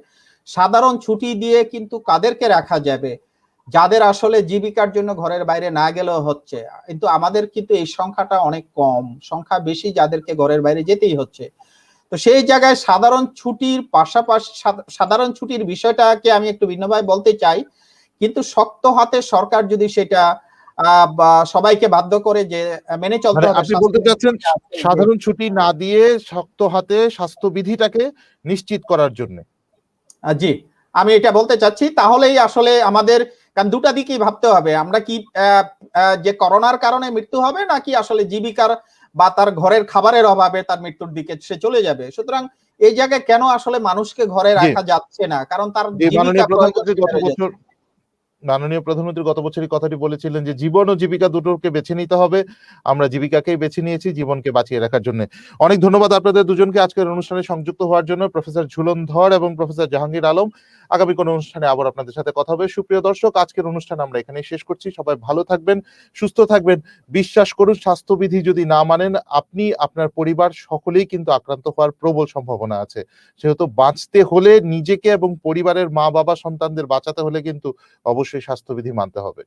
সাধারণ ছুটি দিয়ে কিন্তু কাদেরকে রাখা যাবে? যাদের আসলে জীবিকার জন্য ঘরের বাইরে না গেলেও হচ্ছে। কিন্তু আমাদের কিন্তু এই সংখ্যাটা অনেক কম, সংখ্যা বেশি যাদেরকে ঘরের বাইরে যেতেই হচ্ছে। তো সেই জায়গায় সাধারণ ছুটির পাশাপাশি সাধারণ ছুটির বিষয়টাকে আমি একটু ভিন্নভাবে বলতে চাই, কিন্তু শক্ত হাতে সরকার যদি সেটা সবাইকে বাধ্য করে যে মেনে চলতে হবে। আপনি বলতে চাচ্ছেন সাধারণ ছুটি না দিয়ে শক্ত হাতে স্বাস্থ্যবিধিটাকে নিশ্চিত করার জন্য? জি, আমি এটা বলতে চাচ্ছি। তাহলেই আসলে আমাদের, কারণ দুটা দিকেই ভাবতে হবে, আমরা কি যে করোনার কারণে মৃত্যু হবে নাকি আসলে জীবিকার বা তার ঘরের খাবারের অভাবে তার মৃত্যুর দিকে সে চলে যাবে। সুতরাং এই জায়গায় কেন আসলে মানুষকে ঘরে রাখা যাচ্ছে না, কারণ তার জীবিকা প্রয়োজন। মাননীয় প্রধানমন্ত্রী গত বছরই কথাটি বলেছিলেন যে জীবন ও জীবিকা দুটোকে বেছে নিতে হবে। আমরা জীবিকাকেই বেছে নিয়েছি জীবনকে বাঁচিয়ে রাখার জন্য। অনেক ধন্যবাদ আপনাদের দুজনকে আজকের অনুষ্ঠানে সংযুক্ত হওয়ার জন্য, প্রফেসর ঝুলন ধর এবং প্রফেসর জাহাঙ্গীর আলম। আগামী কোনো অনুষ্ঠানে আবার আপনাদের সাথে কথা হবে। সুপ্রিয় দর্শক, আজকের অনুষ্ঠান আমরা এখানেই শেষ করছি। সবাই ভালো থাকবেন, সুস্থ থাকবেন। বিশ্বাস করুন, স্বাস্থ্যবিধি যদি না মানেন, আপনি আপনার পরিবার সকলেই কিন্তু আক্রান্ত হওয়ার প্রবল সম্ভাবনা আছে। সেহেতু বাঁচতে হলে নিজেকে এবং পরিবারের মা বাবা সন্তানদের বাঁচাতে হলে কিন্তু অবশ্যই স্বাস্থ্যবিধি মানতে হবে।